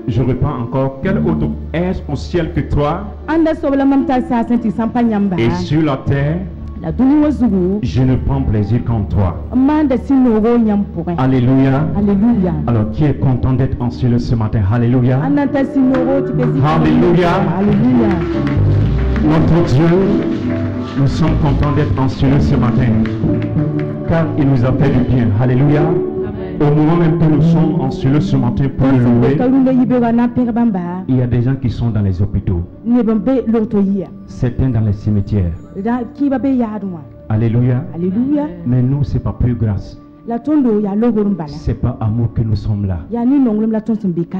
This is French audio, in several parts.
Je reprends encore. Quel autre est au ciel que toi? Et sur la terre, je ne prends plaisir qu'en toi. Alléluia. Alléluia. Alors, qui est content d'être en ciel ce matin? Alléluia. Alléluia. Alléluia. Notre Dieu, nous sommes contents d'être en ciel ce matin, car il nous a fait du bien. Alléluia. Au moment même que nous sommes en ciel ce matin pour le louer, il y a des gens qui sont dans les hôpitaux, certains dans les cimetières. Alléluia. Alléluia. Mais nous, c'est pas plus grâce. C'est pas amour que nous sommes là.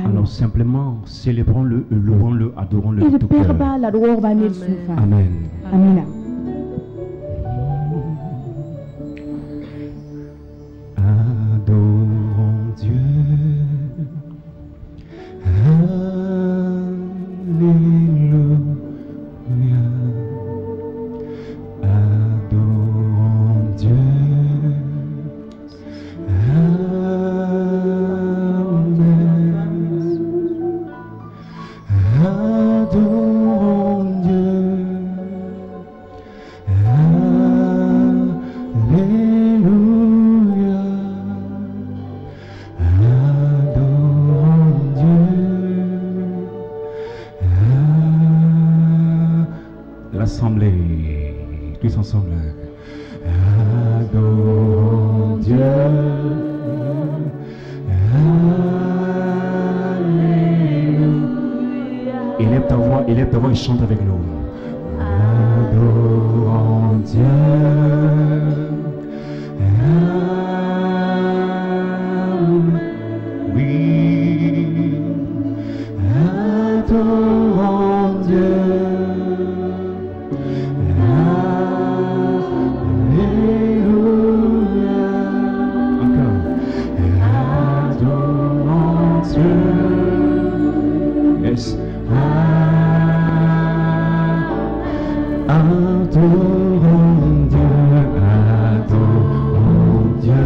Alors simplement, célébrons-le, louons-le, adorons-le de tout cœur. Amen. Amen. Adorons Dieu. Alléluia. Adorons Dieu. Adorons Dieu. Alléluia. Adorons Dieu. L'assemblée, tous ensemble. Adorons Dieu. Élève ta voix et chante avec nous. Adorons Dieu. Oui. Adorons Dieu. Alléluia. Encore. Adorons Dieu. Yes. Adorons Dieu, adorons Dieu.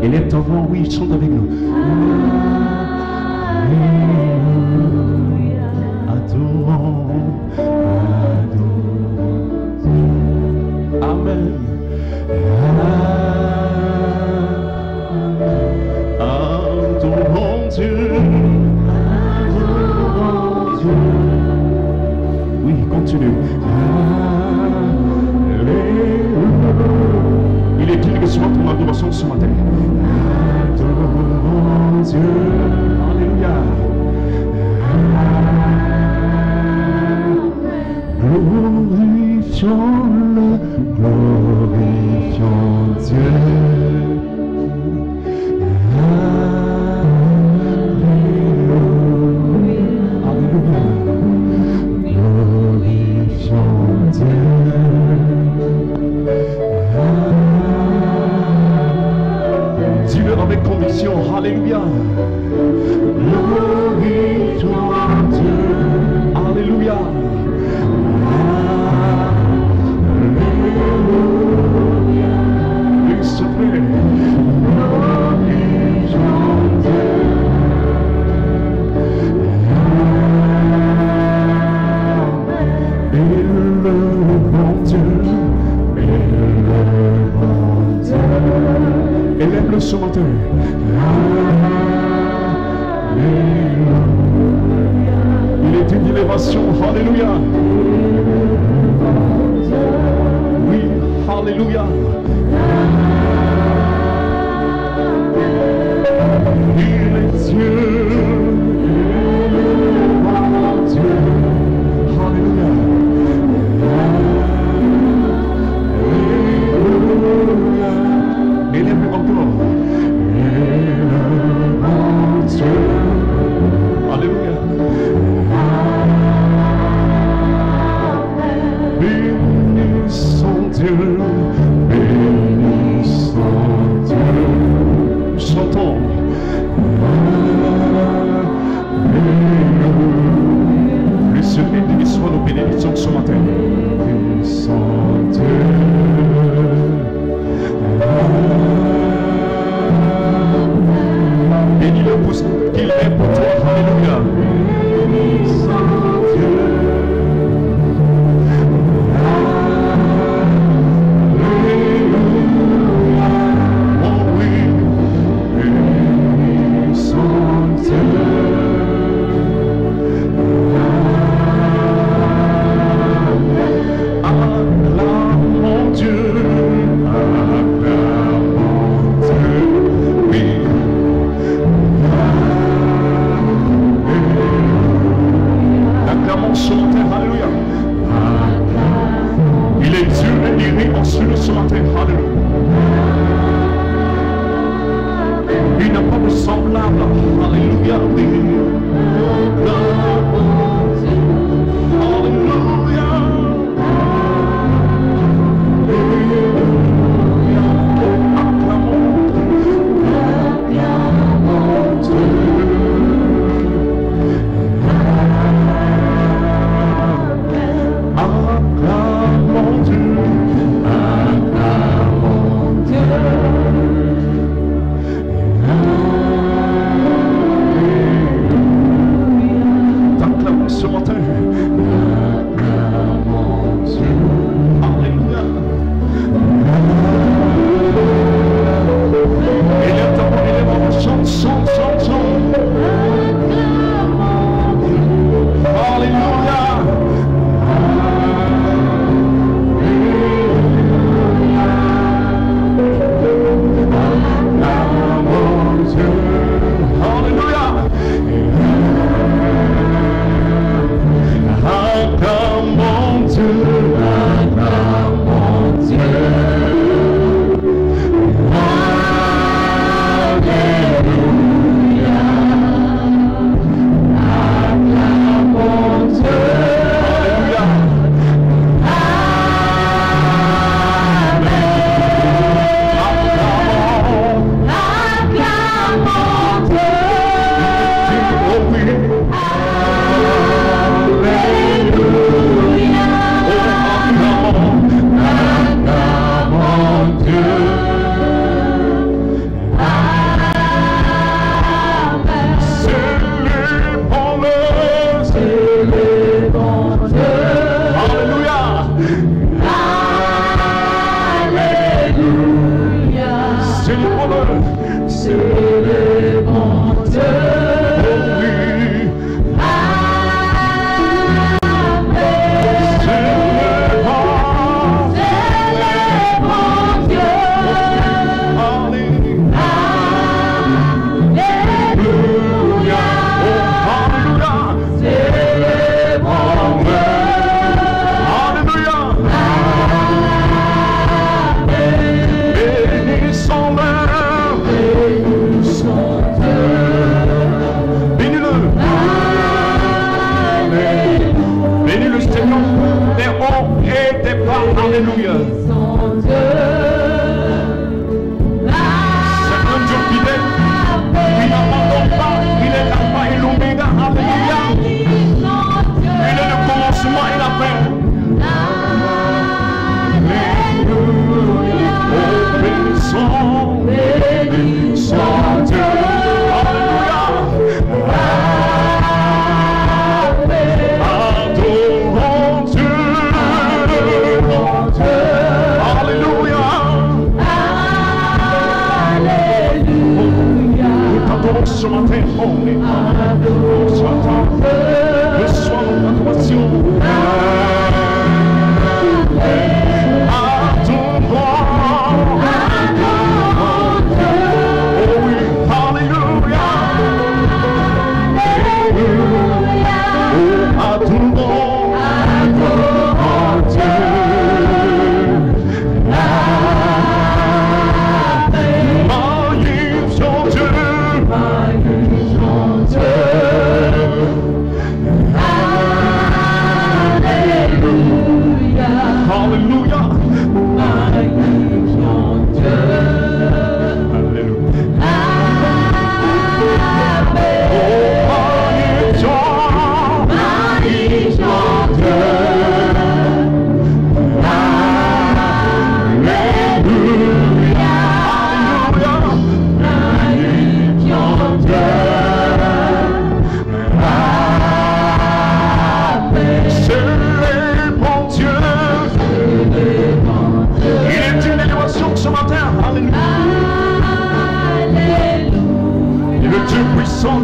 Élève ta voix, oui, chante avec nous. Alléluia. Adorons, adorons Dieu. Amen. Adorons Dieu. Adorons Dieu. Oui, continue. Il est digne que soit ton adoration ce matin. Adorons Dieu. Alléluia. Glorifions-le, glorifions Dieu. Dis-le avec conviction, alléluia. Glorifions Dieu, alléluia. Alléluia. Oui, s'il te plaît. Glorifions Dieu. Élevons Dieu, élevons Dieu. Élève-le ce matin. Alléluia. Il est une élévation. Alléluia. Oui, alléluia. Il est Dieu. Élevons Dieu. Alléluia. Élève encore. Élevons Dieu. Alléluia. Bénissons Dieu. Bénissons Dieu. Chantons. Le seul et béni soit nos bénédictions ce matin. Bénissons Dieu. Bénis-le pour ce qu'il est pour toi. Alléluia. Acclamons ce matin, alléluia. Il est Dieu et il est ensuite ce matin, alléluia. Il n'a pas de semblable, alléluia.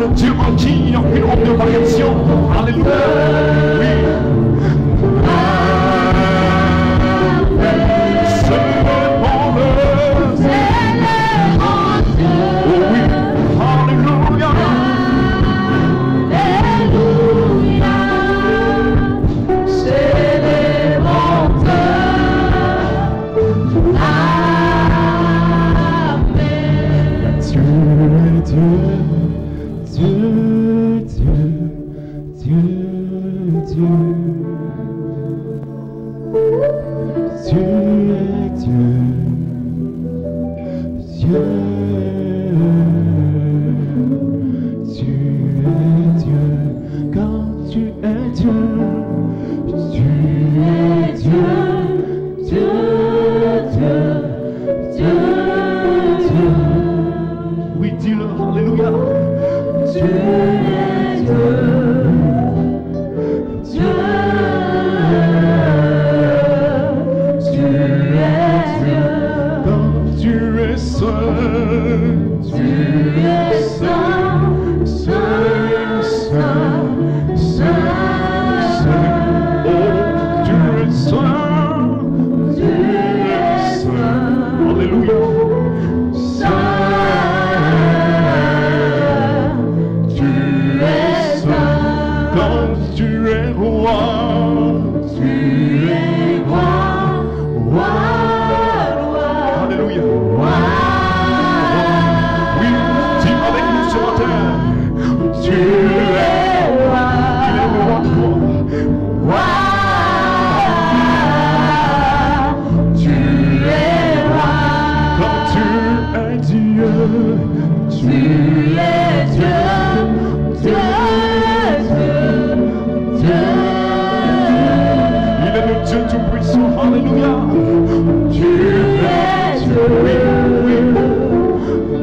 Le Dieu en qui il n'y a aucune honte de variation. Alléluia. Oui. Dieu tout-puissant. Alléluia. Tu es Dieu. Oui, oui.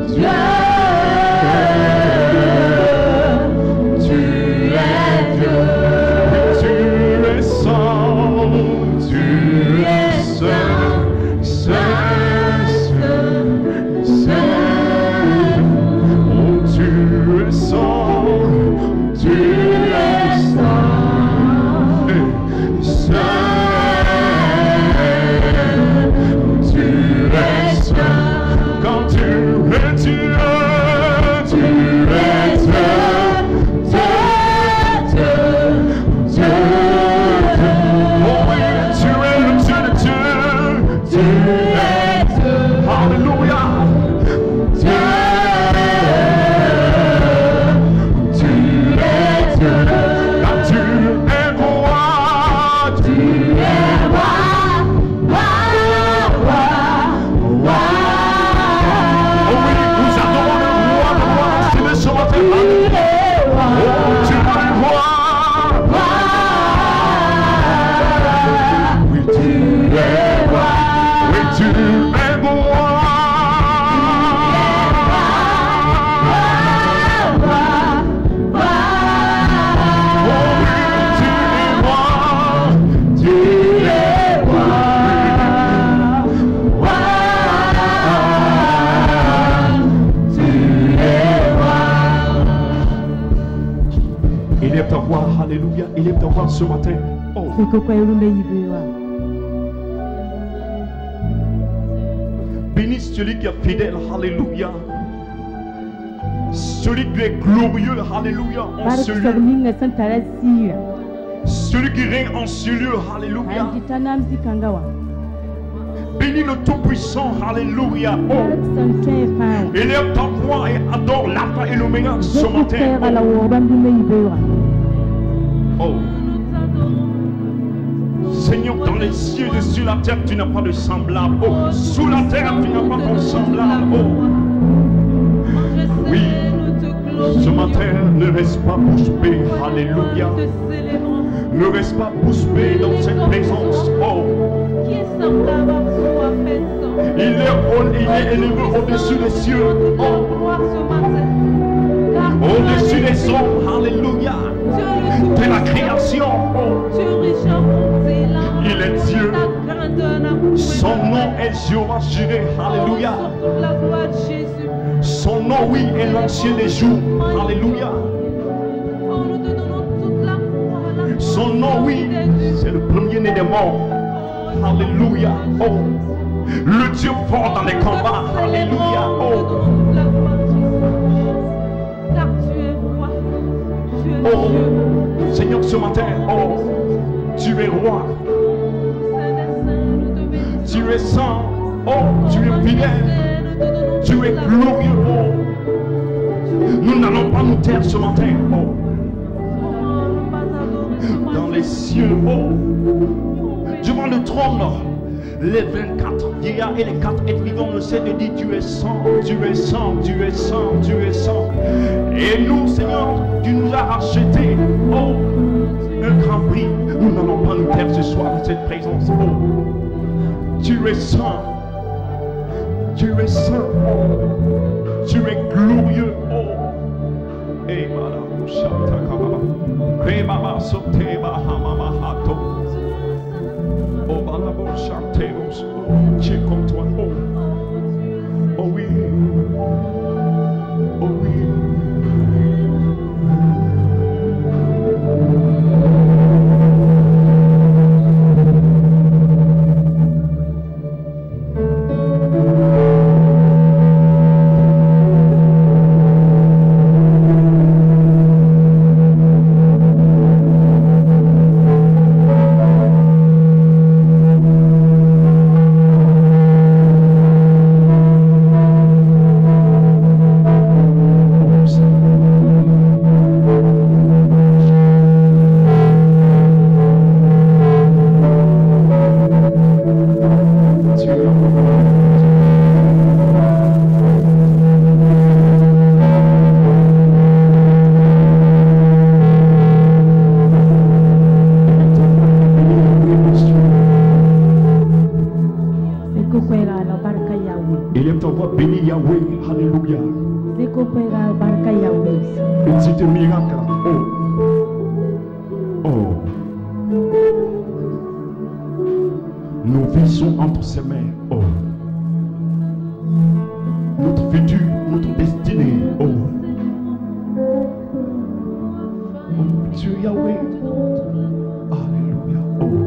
Dieu. Tu es Dieu. Tu es saint. Tu es saint. Saint, saint, saint. Oh, tu es saint. Tu es saint. Saint. Tu es saint. Quand tu es Dieu, tu es Dieu. Alléluia, il est de voir ce matin. Oh. Bénis celui qui est fidèle, alléluia. Celui qui est glorieux, alléluia, en ce lieu. Celui qui règne en ce lieu, alléluia. Bénis le Tout-Puissant, alléluia. Oh. Élève ta voix et adore l'Alpha et l'Oméga ce matin. Oh. Seigneur, dans les cieux et sur la terre, tu n'as pas de semblable. Oh. Sous la terre, tu n'as pas de semblable. Oh. Oui. Ce matin, ne reste pas bouche bée. Alléluia. Ne reste pas bouche bée dans cette présence. Oh. Il est élevé au-dessus des cieux. Oh. Au-dessus des hommes. Alléluia. De la création. Oh. Il est Dieu. Son nom est Jéhovah Jireh. Alléluia. Son nom, oui, est l'ancien des jours. Alléluia. Son nom, oui, c'est le premier-né des morts. Alléluia. Oh. Le Dieu fort dans les combats. Alléluia. Oh. Oh. Seigneur, ce matin, oh, tu es roi. Tu es saint. Oh, tu es fidèle. Tu es glorieux. Oh. Nous n'allons pas nous taire ce matin. Oh. Dans les cieux, oh, devant le trône, les 24 vieillards et les 4 êtres vivants ne cessent de dire tu es saint, tu es saint, tu es saint, tu es saint. Et nous, Seigneur, tu nous as racheté, oh, un grand prix. Nous n'allons pas nous taire ce soir dans cette présence. Oh, tu es saint, tu es saint, tu es glorieux. Oh, et voilà. Remama soteba hamama hato. Oh balabo chantemos. Qui est comme toi. Oh. Oh oui. Oh oui. Oh. Nos vies sont entre ses mains. Oh. Notre futur, notre destinée. Oh. Oh, Dieu Yahweh. Alléluia. Oh.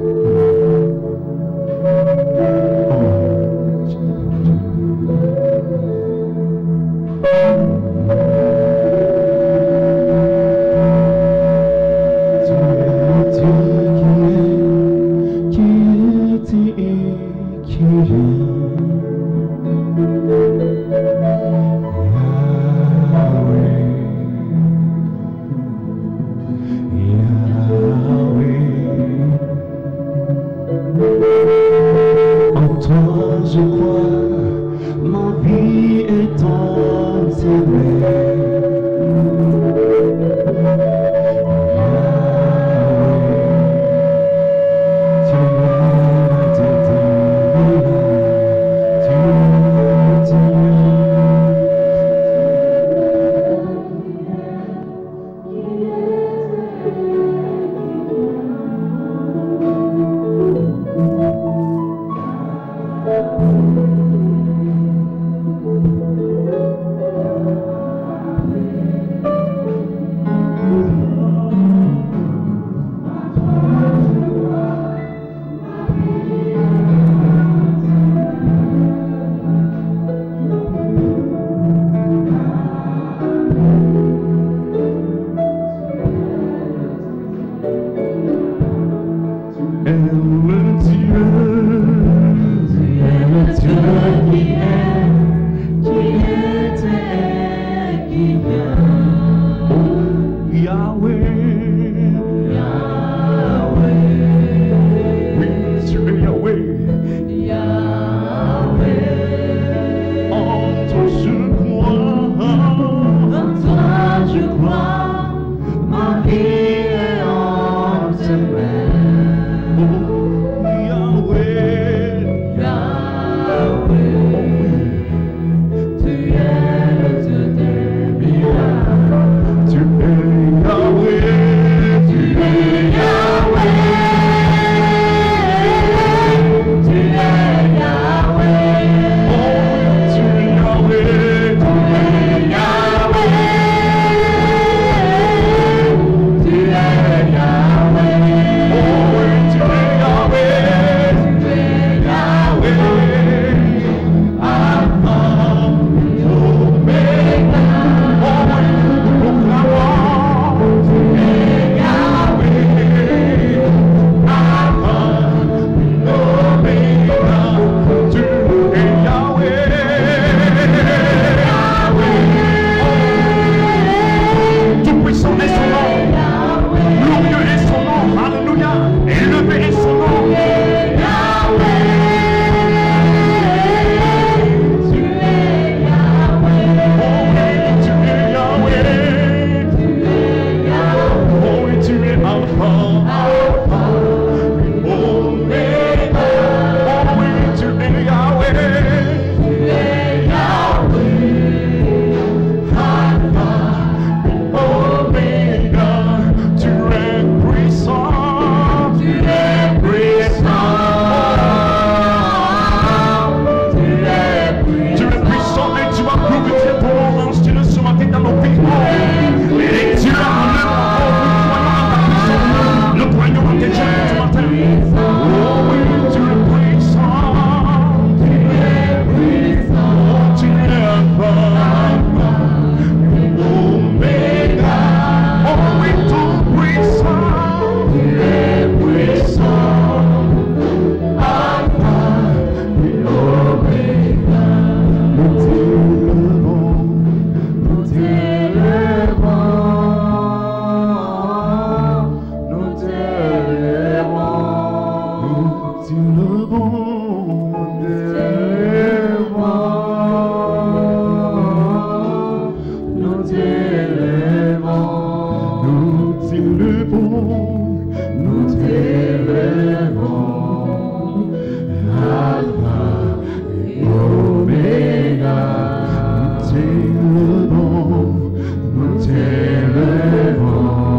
t'élevons, nous t'élevons.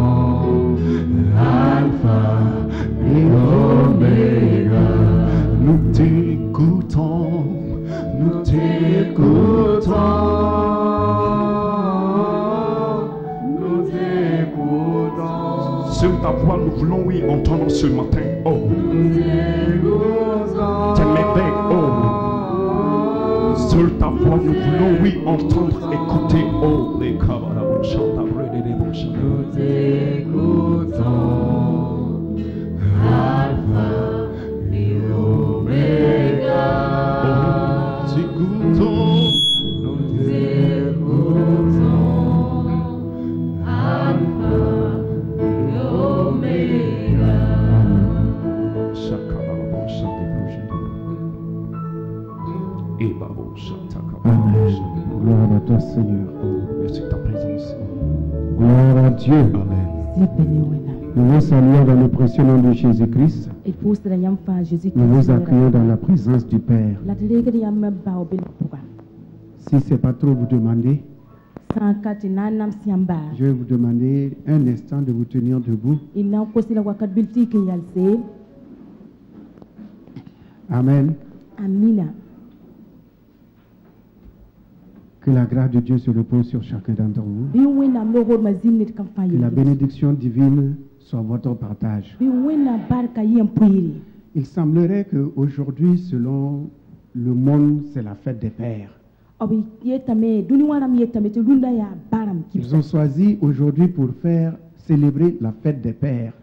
Sur ta voix, nous voulons, oui, entendre ce matin. Oh. Tes merveilles, oh. Sur ta voix, nous voulons, oui, entendre, écouter. Oh, les camarades, chante après les démons. Nous t'écoutons, Alpha et Omega. Oh, t'écoutons. Nous t'écoutons, Alpha et Omega. Chakalabo, chante projet. Et babo, chante Amen. Gloire à toi, Seigneur. merci de ta présence. Gloire à Dieu. Amen. Nous vous saluons dans le précieux nom de Jésus-Christ. Nous vous accueillons dans la présence du Père. Si ce n'est pas trop vous demander, je vais vous demander un instant de vous tenir debout. Amen. Que la grâce de Dieu se repose sur chacun d'entre vous. Que la bénédiction divine soit votre partage. Il semblerait qu'aujourd'hui, selon le monde, c'est la fête des pères. Ils ont choisi aujourd'hui pour faire célébrer la fête des pères.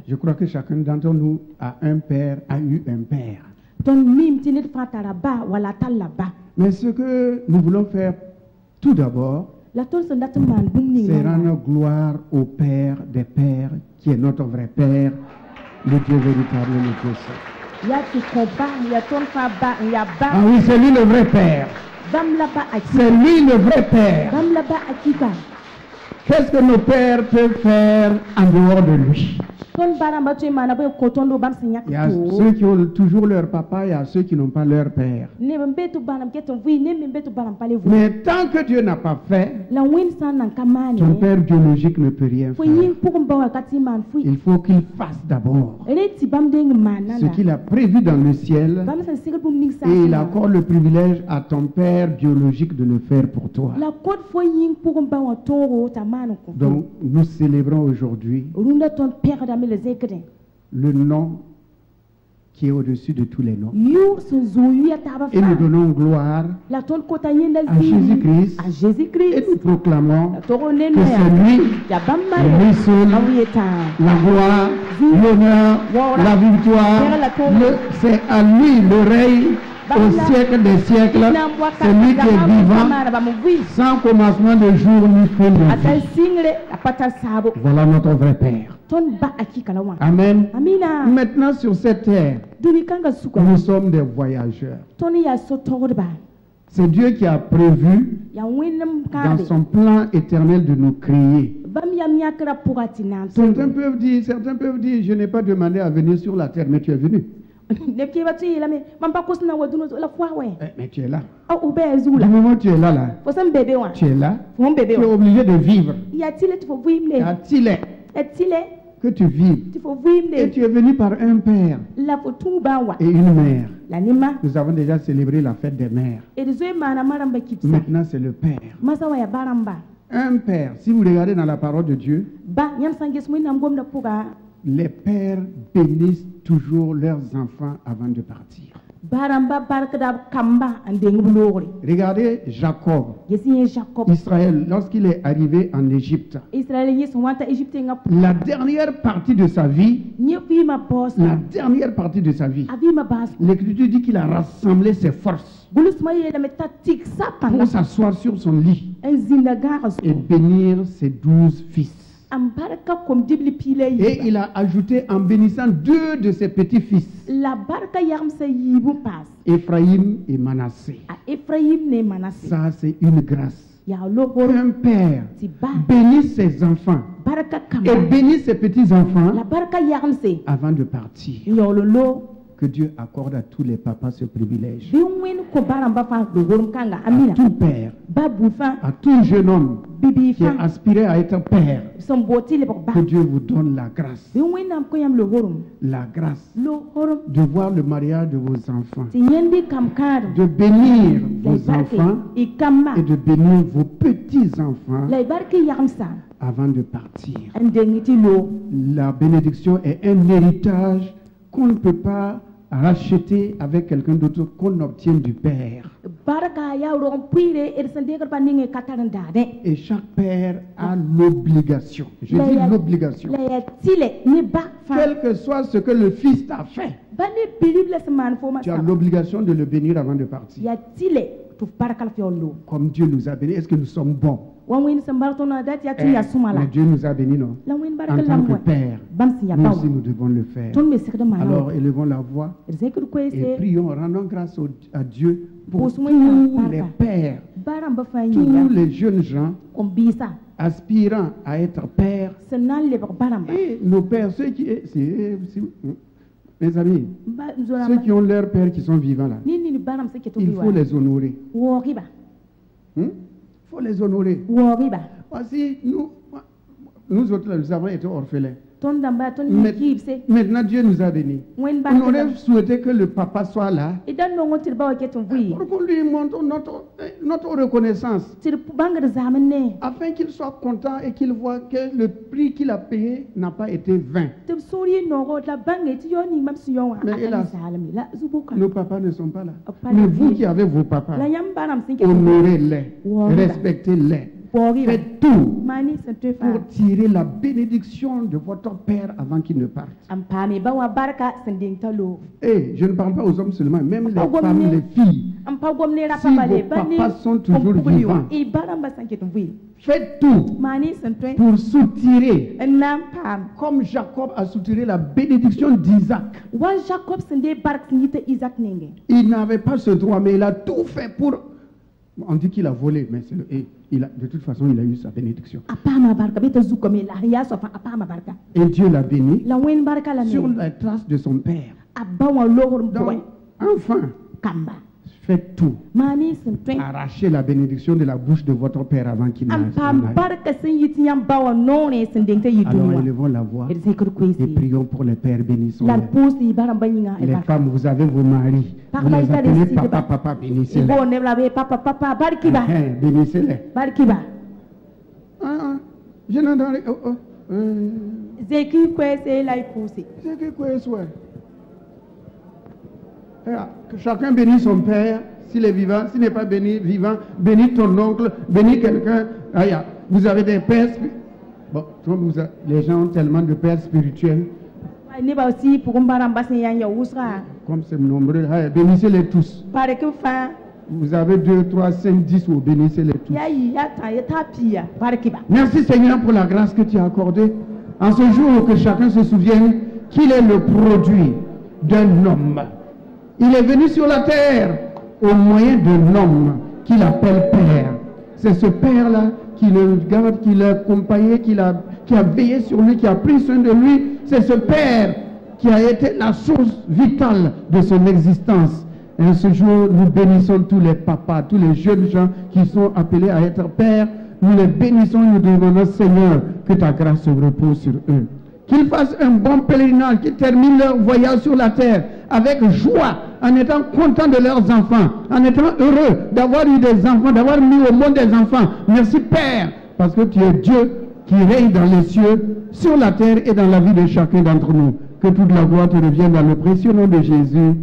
Je crois que chacun d'entre nous a un père, a eu un père. Mais ce que nous voulons faire tout d'abord, c'est rendre gloire au Père des Pères, qui est notre vrai Père, le Dieu véritable, le Dieu saint. Ah oui, c'est lui le vrai Père. C'est lui le vrai Père. Qu'est-ce que nos pères peuvent faire en dehors de lui? Il y a ceux qui ont toujours leur papa, il y a ceux qui n'ont pas leur père. Mais tant que Dieu n'a pas fait, ton père biologique ne peut rien faire. Il faut qu'il fasse d'abord ce qu'il a prévu dans le ciel, et il accorde le privilège à ton père biologique de le faire pour toi. Donc nous célébrons aujourd'hui le nom qui est au-dessus de tous les noms. Et nous donnons gloire à Jésus-Christ. Et nous proclamons que c'est lui, lui seul, la gloire, l'honneur, la victoire. C'est à lui le règne au siècle des siècles. C'est lui qui est vivant, sans commencement de jour ni fin de vie. Voilà notre vrai Père. Amen. Maintenant sur cette terre, nous sommes des voyageurs. C'est Dieu qui a prévu dans son plan éternel de nous créer. Certains peuvent dire, je n'ai pas demandé à venir sur la terre, mais tu es venu. Mais tu es là. Du moment où tu es là, tu es là. Tu es obligé de vivre. A-t-il que tu vives? Et tu es venu par un père et une mère. Nous avons déjà célébré la fête des mères. Maintenant, c'est le père. Un père, si vous regardez dans la parole de Dieu, les pères bénissent toujours leurs enfants avant de partir. Regardez Jacob, Israël, lorsqu'il est arrivé en Égypte. La dernière partie de sa vie, l'Écriture dit qu'il a rassemblé ses forces pour s'asseoir sur son lit et bénir ses 12 fils. Et il a ajouté en bénissant 2 de ses petits-fils, Ephraïm et Manassé. Ça, c'est une grâce. Un père bénit ses enfants et bénit ses petits-enfants avant de partir. Que Dieu accorde à tous les papas ce privilège. bi wen ko baramba fa do worum kanga À amina tout père, babu fa à tout jeune homme bibi qui fa aspirait à être père, son boti le ba que Dieu vous donne la grâce. bi wen nam ko yam le worum La grâce lo worum de voir le mariage de vos enfants, ti yendi kam kar de bénir lay vos barke enfants i kamma et de bénir vos petits-enfants lay barke yamsa avant de partir. andengiti lo La bénédiction est un héritage qu'on ne peut pas racheter avec quelqu'un d'autre, qu'on obtient du Père. baraka ya ro puire er sande ko paninge kataran dade Et chaque père a l'obligation, je dis l'obligation, la tile ni ba fa quel que soit ce que le fils t'a fait, bani bilible seman fo tu as masa l'obligation de le bénir avant de partir. ya tile tu baraka fi lo Comme Dieu nous a bénis, est-ce que nous sommes bons? wan wen sambarto na dati ya tiya sumala Mais Dieu nous a bénis, non? la wen En baraka tant que lamwa père, bam si ya nous bawa aussi nous devons le faire. ton me sikda ma Alors élevons la voix zekur ko et ese prions, rendons grâce à Dieu pour Pour tous ce moment, les papa. pères, baramba fa tous yiya les jeunes gens on bisa aspirant à être pères. senan le baramba Et nos pères, ceux qui, mes amis, ba zona ceux qui ont leurs pères qui sont vivants là, ni baram se keto il biwa faut les honorer. wo riba Il faut les honorer. wo riba Voici, nous autres, là, nous avons été orphelins. ton damba ton Mais- kibse Maintenant, Dieu nous a bénis. wen On baraka aurait souhaité que le papa soit là idan no ngotir bawa keto wi pour qu'on lui montre notre reconnaissance, tir bangar zaman ne afin qu'il soit content et qu'il voit que le prix qu'il a payé n'a pas été vain. te sori no go la bangai ti yoni mam si yon Mais akali hélas, salami la zubuka Nos papas ne sont pas là. Pas Mais là. vous qui avez vos papas, la yam baram sin keto honorez-les, Wow. respectez-les. wo riba Faites tout mani se te fa pour tirer la bénédiction de votre père avant qu'il ne parte. ampami bawa barka sending talo Et je ne parle pas aux hommes seulement, même les Pas comme femmes, les- les filles. ampa gomne ra Si papa vos le bani papas sont toujours vivants. i baramba san keto wi Faites tout mani se te pour soutirer, nam pam comme Jacob a soutiré la bénédiction d'Isaac. wan jacob sende bark nita isaac nenge Il n'avait pas ce droit, mais il a tout fait pour... On dit qu'il a volé, mais et de toute façon, il a eu sa bénédiction. apama barka beta zuko me la ya so fa apama barka Et Dieu l'a béni la wen barka la sur ne la trace de son père. abawa lohor boy Donc, enfin, kamba faites tout. mani se te Arrachez la bénédiction de la bouche de votre père avant qu'il n'aille. ampam barka sen yiti yam bawa none sending te Alors yidunwa élevons la voix er zekur et kwesi prions pour les pères, la bénissons-les. posi baramba nyinga e Les barka femmes, vous avez vos maris. Vous Papa, les il a appelez décidé papa, de- papa, bénissez-les. ibo ne la be papa barkiba Bénissez-les. barkiba Je n'entends rien. zeki kwesi la posi C'est que quoi, soit? Que chacun bénisse son père, s'il est vivant, s'il n'est pas béni, vivant, bénis ton oncle, bénis quelqu'un. Vous avez des pères. Bon, les gens ont tellement de pères spirituels, ne ba aussi pour baramba sen yan ya usra comme c'est nombreux. Bénissez-les tous. pare que fa Vous avez 2, 3, 5, 10, ou bénissez-les tous. yayi yata yata pia barkiba Merci Seigneur pour la grâce que tu as accordée. En ce jour, que chacun se souvienne qu'il est le produit d'un homme. Il est venu sur la terre au moyen d'un homme qu'il appelle Père. C'est ce Père-là qui le garde, qui l'a accompagné, qui a veillé sur lui, qui a pris soin de lui. C'est ce Père qui a été la source vitale de son existence. Et ce jour, nous bénissons tous les papas, tous les jeunes gens qui sont appelés à être pères. Nous les bénissons, nous demandons, Seigneur, que ta grâce se repose sur eux. Qu'ils fassent un bon pèlerinage, qu'ils terminent leur voyage sur la terre avec joie, en étant contents de leurs enfants, en étant heureux d'avoir eu des enfants, d'avoir mis au monde des enfants. Merci Père, parce que tu es Dieu qui règne dans les cieux, sur la terre et dans la vie de chacun d'entre nous. Que toute la gloire te revienne dans le précieux nom de Jésus.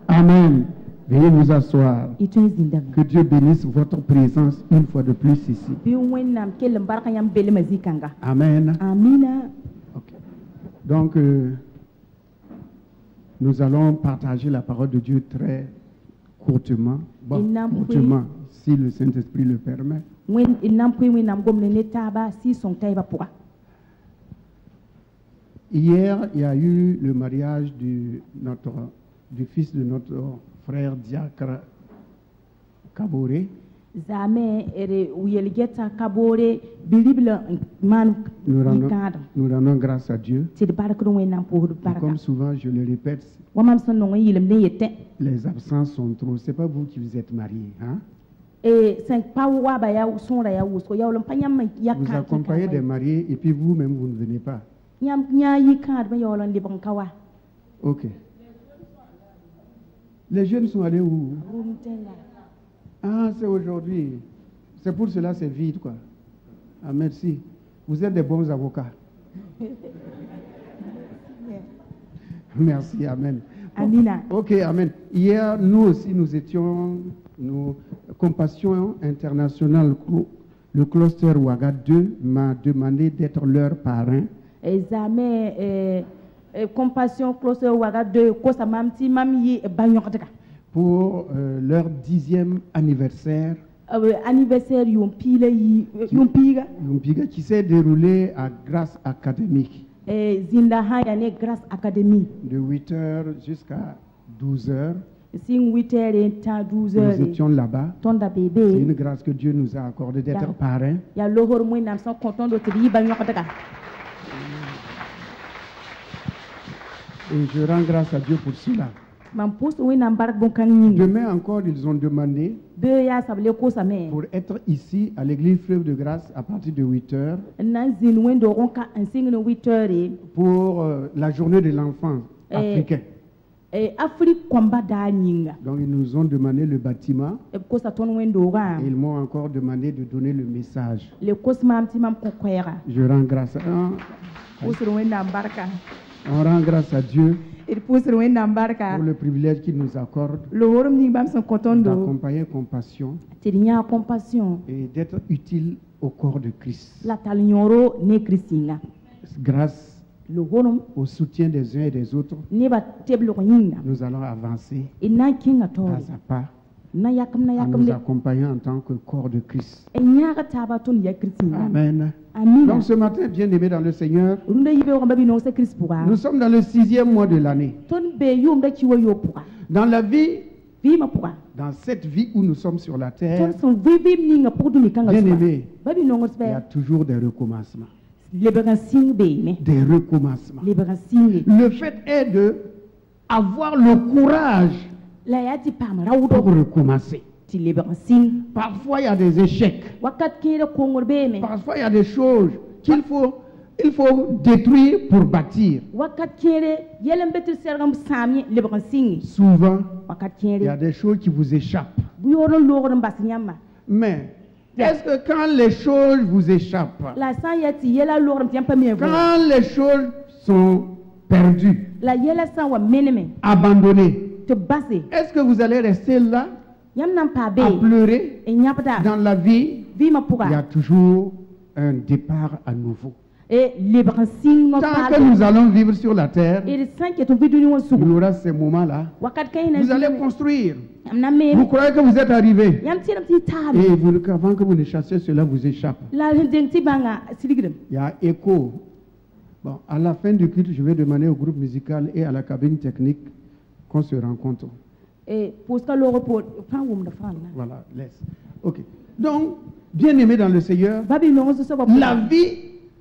Amen. Veuillez vous asseoir. itun zindam Que Dieu bénisse votre présence une fois de plus ici. bi wennam kel barka yam bele mazikanga Amen. amina Ok. Donc, nous allons partager la parole de Dieu très courtement. Bon, courtement, si le Saint-Esprit le permet. wen inam pui wenam gomne ne taba si son taiba pour Hier, il y a eu le mariage du fils de notre frère Diacre Kaboré. Zame ere uyelgeta kabore bilibla man ikada. Nous rendons grâce à Dieu. Ti de baraka don wena pour de Et baraka. comme souvent, je le répète, Wamam son non yilem ne yete. les absences sont trop. Ce n'est pas vous qui vous êtes mariés. Hein? E sen pa wa ba ya sonra ya wusko ya olon panyam ya Vous ka. accompagnez des mariés et puis vous-même, vous ne venez pas. Nyam nya yikad ba yolon libon kawa. Ok. Les jeunes sont allés où? Rumtenga. Ah, c'est aujourd'hui. C'est pour cela c'est vide, quoi. Ah, merci. Vous êtes des bons avocats. Merci, amen. Amina. Ok, amen. Hier, nous aussi, nous Compassion Internationale, le cluster Ouaga 2 m'a demandé d'être leur parrain. Zame compassion close waga de ko sa mamti mamyi banyokataka. Pour leur 10e anniversaire. Anniversaire yompiga. Yompiga qui s'est déroulé à Grâce Académique. Zinda hayane Grâce Academy. De 8h jusqu'à 12h. Sing 8h ta 12h. Nous étions là-bas. Tonda C'est bébé. une grâce que Dieu nous a accordée d'être parrain. Ya lohor mo nam son content de tri banyokataka. Et je rends grâce à Dieu pour cela. Mam post we nam barak bon kan ning. Demain encore, ils ont demandé De ya sable ko sa me. pour être ici à l'église Fleuve de Grâce à partir de 8h Na zin wendo ronka ansing no 8h. pour la journée de l'enfant africain. Afrique combat da ninga. Donc ils nous ont demandé le bâtiment E ko sa ton wendo ga. et ils m'ont encore demandé de donner le message. Le kosmam timam ko koyra. Je rends grâce à Pusur wenda baraka. on rend grâce à Dieu Il pusur wenda baraka. pour le privilège qu'il nous accorde Le horum ni bam son content do. d'accompagner Compassion Tinya compassion. et d'être utile au corps de Christ. La talnyoro ne Christina. Grâce Le horum au soutien des uns et des autres, ne ba teblo yinga. nous allons avancer Ina kinga to. pas à pas Na yakam en nous le. accompagnant en tant que corps de Christ. Enya taba ton ya Christina. Amen. Amina. Donc ce matin, bien-aimés dans le Seigneur, Runda yibe ko babi no se Christ pourra. nous sommes dans le 6e mois de l'année. Ton be yum da chiwo yo pourra. Dans la vie, Vima pourra. dans cette vie où nous sommes sur la Ton terre, son vivi ninga pour du nikanga. bien-aimés, Babi no il y a ngospe. toujours des recommencements. Lebera sing be ne. Des recommencements. Lebera sing. Le fait est de avoir le courage La yati pam pour rawdo. recommencer. Ti lebera sing. Parfois, il y a des échecs. Wakat kere kongor be me. Parfois, il y a des choses il faut détruire pour bâtir. Wakat kere yelem betul sergam sami lebera sing. Souvent, Wakat il y a kere des choses qui vous échappent. bu yoro logor mbas nyama. Mais est-ce que quand les choses vous échappent, La san yati yela logor mtiampa me vo. quand les choses sont perdues, La yela san wa meneme. abandonnées, Te base. est-ce que vous allez rester là Yam nam pa à be. pleurer? E nyapata. Dans la vie, Vima il y pourra. a toujours un départ à nouveau. E lebera sing no Tant pa. que nous allons vivre sur la terre, E san ke to viduni won il y sugu. aura ces moments-là. Wakat kayna. Vous allez construire. Yam na Vous me. croyez que vous êtes arrivé. Yam tinam ti tabi. Et avant que vous ne chassiez, cela vous échappe. La deng ti banga siligidem. Il y a écho. Bon, à la fin du culte, je vais demander au groupe musical et à la cabine technique qu'on se rencontre. E poska logo po fan wum da fan. Voilà, laisse. Ok. Donc, bien-aimés dans le Seigneur, Babi no so so ba. la vie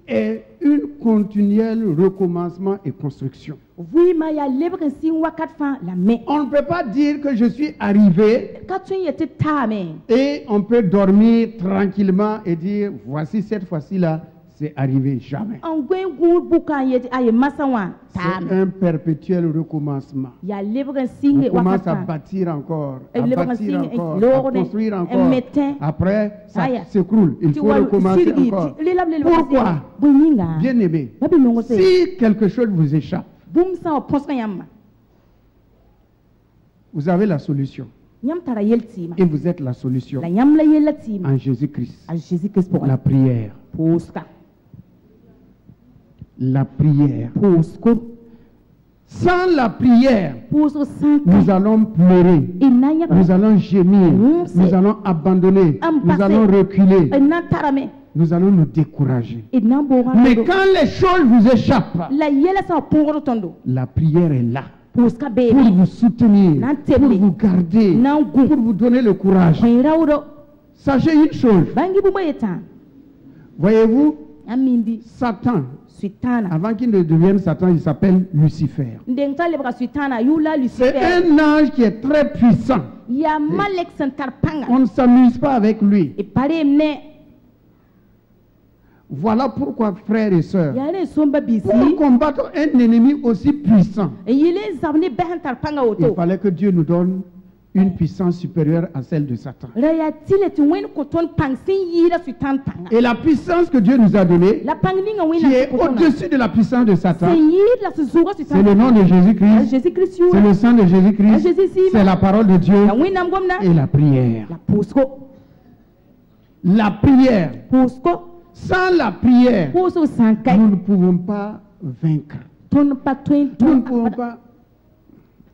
est une continuelle recommencement et construction. Oui ma ya lebera sing wakat fan la me. On ne peut pas dire que je suis arrivé Katun yete tame. et on peut dormir tranquillement et dire, voici cette fois-ci-là, c'est arrivé. Jamais. An gwen gur bukan yete ay masawa C'est tame. un perpétuel recommencement. Ya lebera sing On commence wakat à fan. bâtir encore, Et à le bâtir bâtiment, encore, le à ordre, construire un encore. médecin. Après, ça Aya. s'écroule. Il Ti faut walu recommencer siligi, encore. ti- lelab lelab Pourquoi? kasi. Buninga. Bien-aimé, Babi no se. si quelque chose vous échappe, Bum sa poska yamma. vous avez la solution. Nyam tara yeltima. Et vous êtes la solution La nyam la yelatima. en Jésus-Christ. A Jésus Christ pour La prière. poska. La prière. Posko. Sans la prière, Posko sanka. nous allons pleurer. Inanya. Nous allons gémir. Nous, Nous c'est- allons abandonner. Am Nous passé. allons reculer. Ina tarame. Nous allons nous décourager. Ina bora. Mais quand les choses vous échappent, La yela sa pongoro tondo. la prière est là Poska pour baby. vous soutenir, Nan pour tebli. vous garder, Nan gu. pour vous donner le courage. Kwen rawdo. Sachez une chose. bangi bu moyeta Voyez-vous, amindi Satan, suitana avant qu'il ne devienne Satan, il s'appelle Lucifer. ndeng tale bra suitana yula C'est lucifer un ange qui est très puissant. ya malek santar panga On ne s'amuse pas avec lui. e pare mne Voilà pourquoi, frères et sœurs, ya ne somba bisi pour combattre un ennemi aussi puissant, e yile zabne behantar panga il oto fallait que Dieu nous donne une puissance supérieure à celle de Satan. raya tile ti wen ko ton pang sin yira suitan panga Et la puissance que Dieu nous a donnée, la pang ni nga wen qui est au-dessus de la puissance de Satan, sin yira su zuga suitan c'est le nom de Jésus-Christ, Jésus Christ c'est le sang de Jésus-Christ, Jésus Sima. c'est la parole de Dieu ya wen nam gomna et la prière. la pusko La prière. Sans la prière, puso sankai nous ne pouvons pas vaincre. ton patwen Nous ne ton pouvons pas,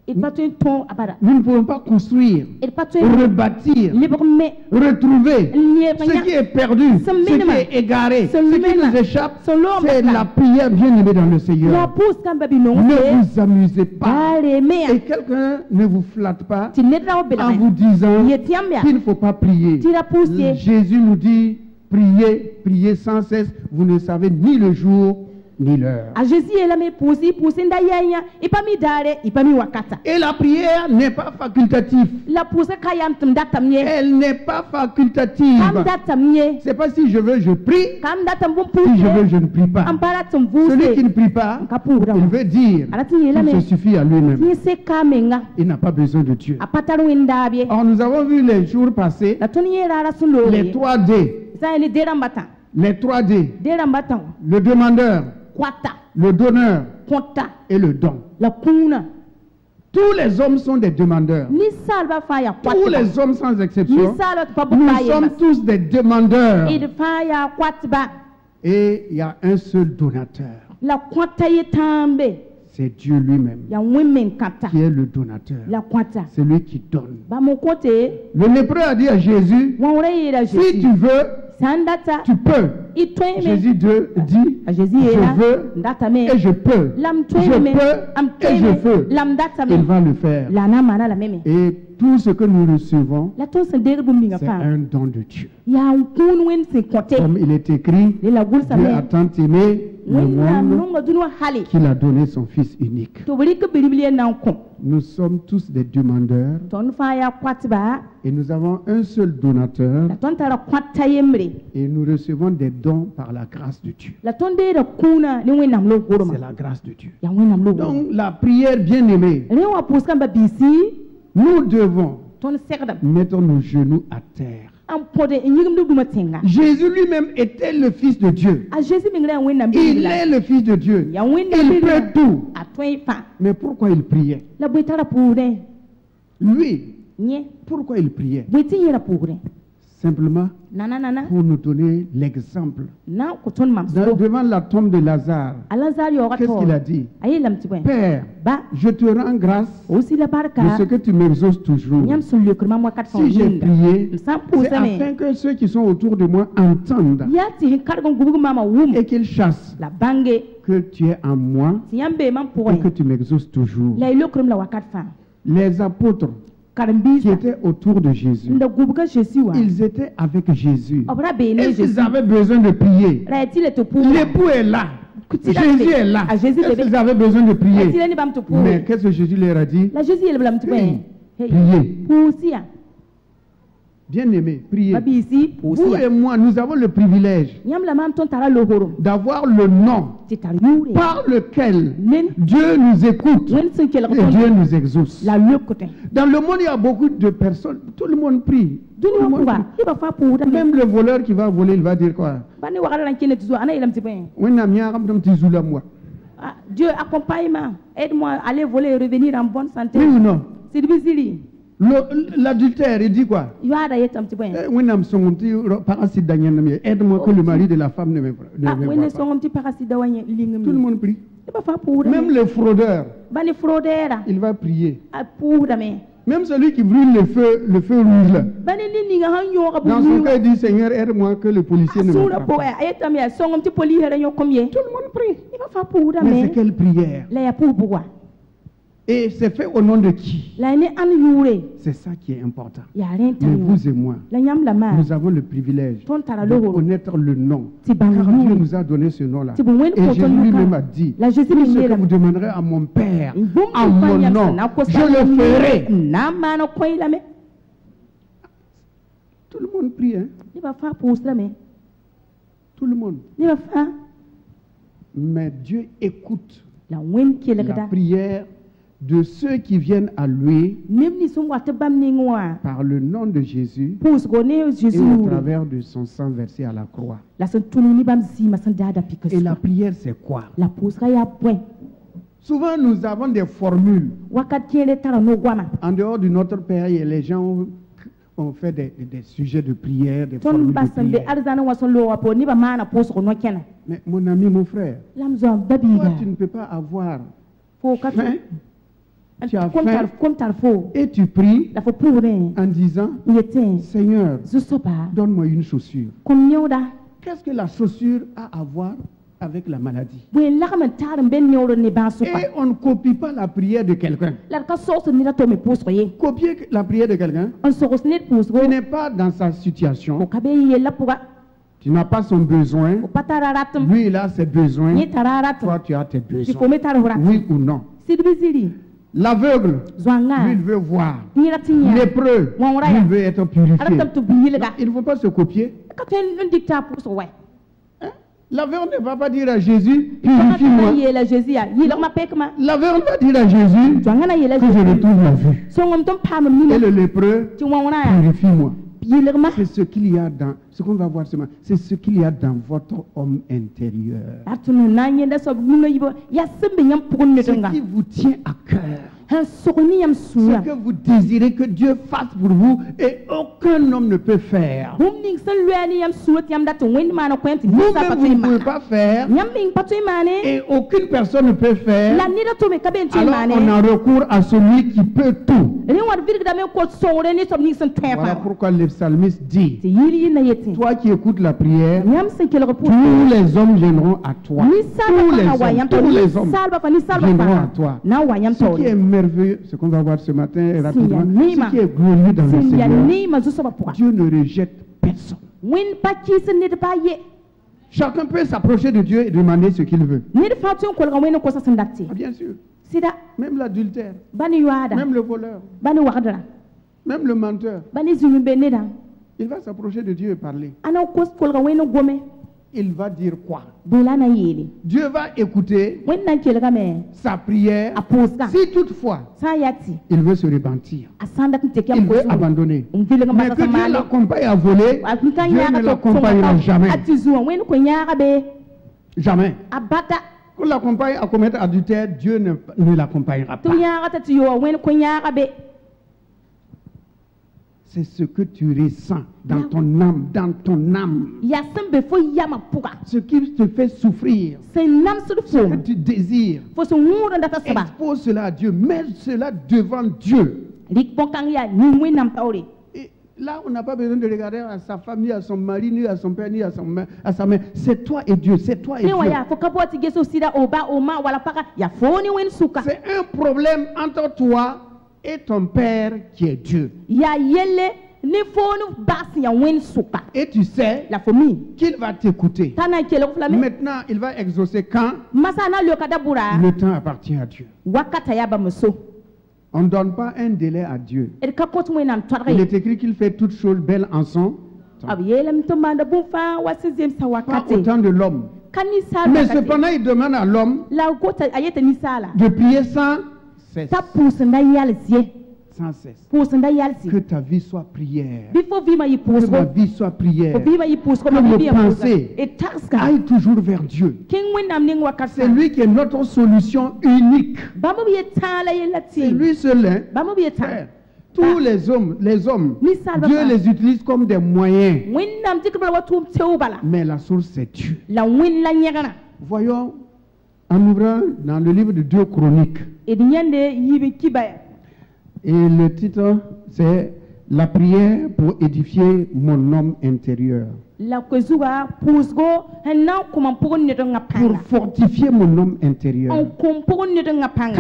et patwen ton abara nous ne pouvons pas construire, et patwen rebâtir, libre me retrouver ce qui est perdu, ce qui est égaré, ce qui nous échappe. C'est la prière, bien-aimée dans le la Seigneur. pousse kan babi non Ne vous amusez pas. bare me Et quelqu'un ne vous flatte pas ti netra en obela vous disant yetiamya qu'il ne faut pas prier. ti la pousse Jésus nous dit, priez, priez sans cesse. Vous ne savez ni le jour ni l'heure. a Jésus est la me pousse nda yanya ipami dare ipami wakata Et la prière n'est pas facultative. la pousse kayam tum datam ye Elle n'est pas facultative. kam datam ye C'est pas si je veux, je prie. kam datam bum Si je veux, pousse je ne prie pas. ampara tum Celui qui vuse ne prie pas, kapura il veut dire arati yela qu'il me se suffit à lui-même. ti se kamenga Il n'a pas besoin de Dieu. apataru indabie Or, nous avons vu les jours passés la toni ye rara sundo les 3D. ça ni derambata Les 3D. derambata Le demandeur, kwata le donneur konta et le don. la kuna Tous les hommes sont des demandeurs. ni salba faya Tous kwata les hommes sans ni exception. salba pabu Nous faya sommes tous des demandeurs. il faya kwatba Et il y a un seul donateur. la kwata ye tambe C'est Dieu lui-même ya women kata qui est le donateur. la kwata C'est lui qui donne. ba mon côté Le lépreux a dit à Jésus, wonre yira si Jésus tu veux, sandata tu peux. itweme Jésus dit, a Jésus je yera veux ndata me et je peux. lam Je tweme peux am et je tweme veux. lam data Il me va le faire. la na mana la meme Et tout ce que nous recevons, la to se der bum minga c'est fa un don de Dieu. ya kun wen se kote Comme il est écrit, le la gulsa Dieu me a tant aimé le wina monde nunga dunwa hali qu'il a donné son Fils unique. to bari ka birbili nan kom Nous sommes tous des demandeurs ton fa ya kwatba et nous avons un seul donateur la ton tara kwata yemre et nous recevons des dons par la grâce de Dieu. la ton de kuna ni wenam lo goroma C'est la grâce de Dieu. ya wenam lo Donc la prière bien-aimée, rewa puskan ba bisi nous devons ton segda mettre nos genoux à terre. am pode nyigum du duma tenga Jésus lui-même était le Fils de Dieu. a Jésus mingre wenam Il bi est le Fils de Dieu. ya wenam Il peut tout. a toy fa Mais pourquoi il priait? la boitara pure Lui, nye pourquoi il priait? boiti yera pure Simplement nana pour nous donner l'exemple. na ko ton mam so Devant la tombe de Lazare, alazar yo qu'est-ce gato qu'il a dit? ayi lam tibwen Père, ba je te rends grâce aussi la de barka ce que tu m'exauces toujours. nyam sul le kurma mo kat fon Si j'ai prié, sam c'est pusame afin que ceux qui sont autour de moi entendent yati kargon gubugu mama wum et qu'ils chassent la bange que tu es en moi yambe mam et que poe tu m'exauces toujours. la ilo kurum la wakat fa Les apôtres qui karambisa étaient autour de Jésus, nda gubuga Jésus wa ils étaient avec Jésus. obra bene Est-ce Jésus qu'ils avaient besoin de prier? raiti le to pour L'époux est là. Jésus est là. Ah, Jésus Est-ce est qu'ils avaient besoin de prier? raiti ni bam to pour Mais qu'est-ce que Jésus leur a dit? la Jésus le blam to Priez. hey Priez. pusia Bien-aimés, priez. babisi Vous pusia et moi, nous avons le privilège nyam la mam ton tara lo horum d'avoir le nom titar yure par lequel nen Dieu nous écoute wen sun kela et Dieu nous exauce. la lokote Dans le monde, il y a beaucoup de personnes. Tout le monde prie. Tout le duni monde wa prie. iba fa pour Même le voleur qui va voler, il va dire quoi? bani wakala ran kene tuzo ana ilam tibwen Ah, Dieu accompagne-moi, aide-moi à aller voler et revenir en bonne santé. Oui ou non? C'est difficile. L'adultère, il dit quoi? Yada yetam tibwen. Aide-moi que le mari de la femme ne me Ah, voit wene pas. songom ti parasida wanye lingem. Tout le monde prie. Iba fa pour Même le fraudeur, bani fraudera. il va prier. Ah, pour dame. Même celui qui brûle le feu rouge là. Bani ni nga han yo ga Dans son bu. cas, il dit Seigneur, aide-moi que le policier ne me Sura frappe po pas. ayetam ya songom ti poli here yo komye. Tout le monde prie. Iba fa pour Mais c'est dame. quelle prière? La ya pour pourquoi? Et c'est fait au nom de qui? la ne an yure C'est ça qui est important. ya ren Mais tan vous et moi, la nyam la ma nous avons le privilège ton tara de lo connaître le nom. ti ban Car yu Dieu nous a donné ce nom-là. ti bon wen Et ko Jésus ton lui-même ka a dit, la Jésus tout lui ce que dit vous demanderez à mon Père, bon en mon nom, je le ferai. na ma no koy la me Tout le monde prie, hein? ni ba fa pour la me Tout le monde. ni ba fa Mais Dieu écoute la wen ki le la gada prière de ceux qui viennent à lui même ni son wa te bam ni ngwa par le nom de Jésus pour go ne et Jésus au travers de son sang versé à la croix. la son tunu ni bam si ma san dada pique Et la prière, c'est quoi? la pose ya point Souvent, nous avons des formules. wakat kele tara no gwama En dehors de notre Père, les gens ont fait des sujets de prière, des ton formules de basan be prière. arzana wason lo wapo ni ba mana pose ko no kena Mais mon ami, mon frère, lam zo toi, babiga tu ne peux pas avoir fo ka faim. Tu as faim comme tar fo et tu pries la fo pour en disant, yete Seigneur, zusoba donne-moi une chaussure. kon nyoda Qu'est-ce que la chaussure a à voir avec la maladie? buen lakam tar ben nyoro ne ba so Et pa on ne copie pas la prière de quelqu'un. la ka so so ni la to me pose ko ye Copier la prière de quelqu'un on so ko snet pose go qui n'est pas dans sa o situation, ka be ye la puga tu n'as pas son besoin, o patara ratum lui il a ses besoins, ni tararatum toi tu as tes il faut besoins. me tar ratum Oui ou non? sidbizili L'aveugle, zwanga lui il veut voir. ni ratinya Lépreux, Mon lui raya. il veut être purifié. aratam to biyilga Non, il ne faut pas se copier. ka ten un dictat pour so ouais Hein? L'aveugle ne va pas dire à Jésus, Kana purifie-moi. ye la Jésus ya yi la ma pekma L'aveugle va dire à Jésus zwanga na ye la que je Jésus retrouve la vue. so ngom tom pam ni Et le lépreux, ti wona ya purifie-moi. yilgma C'est ce qu'il y a dans, ce qu'on va voir ce matin, c'est ce qu'il y a dans votre homme intérieur. atunu na nye da so nuno yibo ya sembe nyam pugun ne Ce tunga qui vous tient à cœur. han sogni yam Ce suya que vous désirez que Dieu fasse pour vous et aucun homme ne peut faire. bum ning san luani yam suot yam da to wen ma no kwenti ni sa Vous-même, vous ne pouvez patui pas faire nyam ming patui mane et aucune personne ne peut faire. la ni da to me kaben tu Alors mane on a recours à celui qui peut tout. ri war virg da me ko songre ni som ning san Voilà twepa pourquoi le psalmiste dit, ti yiri na yeti toi qui écoutes la prière, nyam sen kele repos tous les hommes viendront à toi. ni salba Tous les hommes salba fa ni salba viendront à fa toi. na wa yam Ce to qui est merveilleux, ce qu'on va voir ce matin rapidement, Nima. ce qui est glorieux dans le sin ya Seigneur, ni ma zo so ba puga Dieu ne rejette personne. win pa ki sen ni ba ye Chacun peut s'approcher de Dieu et demander ce qu'il veut. ni fa tun ko ga wen ko sa sandati Ah, bien sûr. sida Même l'adultère, bani yuada même le voleur, bani wagdara même le menteur, bani zulu be ne da il va s'approcher de Dieu et parler. ana ko ko ga wen gome Il va dire quoi? bela na yeli Dieu va écouter wen nan kele ga me sa prière. a posa Si toutefois sa yati il veut se repentir, a sanda tin te il kyam ko veut su abandonner. um vile ga Mais ma que sa Dieu mali l'accompagne à voler, a kun kan Dieu ya ne ga to l'accompagnera jamais. ati zuwa wen ko nyaga be Jamais. abata Qu'on l'accompagne à commettre adultère, Dieu ne l'accompagnera to pas. nyaga ta tiyo wen ko nyaga be C'est ce que tu ressens dans ton âme, dans ton âme. ya sembe fo yama puga Ce qui te fait souffrir, sen nam su ce fo que tu désires. fo so nguro ndata saba Expose cela à Dieu, mets cela devant Dieu. rik bonkang ya ni wen nam tawre Et là, on n'a pas besoin de regarder à sa famille, à son mari, ni à son père, ni à sa mère. C'est toi et Dieu, c'est toi et ni wa Dieu. ya fo kaboti geso sida oba oma wala paka ya fo ni wen suka C'est un problème entre toi et ton Père qui est Dieu. ya yelle ni fo ni basi ya wen suka Et tu sais la famille qu'il va t'écouter. tana kele ko flame Maintenant, il va exaucer quand masa na lo kada bura le temps appartient à Dieu. wakata ya ba muso On ne donne pas un délai à Dieu. er kapot mo nan Il twarre est écrit qu'il fait toutes choses belles en son temps. ab yelam to manda bu fa wasizem sa Pas wakate autant de l'homme. kani sala Mais wakate. cependant, il demande à l'homme la gota ayeta ni sala de prier sans cesse. ta pousse nda yalzie Sans cesse. pousse nda yalzi Que ta vie soit prière. before vima yi pousse Que ko ma vie soit prière. vima yi pousse ko Que ma nos bibi pensées et taska aille toujours vers Dieu. king wen nam ning wakata C'est lui qui est notre solution unique. ba mo biye tala C'est yelati lui seul. Hein. ba mo biye Frère, ta tous les hommes, Ni salva Dieu pas. les utilise comme des moyens. wen nam tikbal watum teubala Mais la source, c'est Dieu. la wen la nyagana Voyons, en ouvrant dans le livre de 2 Chroniques. et nyande yibe kibaya Et le titre, c'est La prière pour édifier mon homme intérieur. la kwezuga pusgo na kuma pogon ne nga pour panga fortifier mon homme intérieur. on kom pogon ne nga panga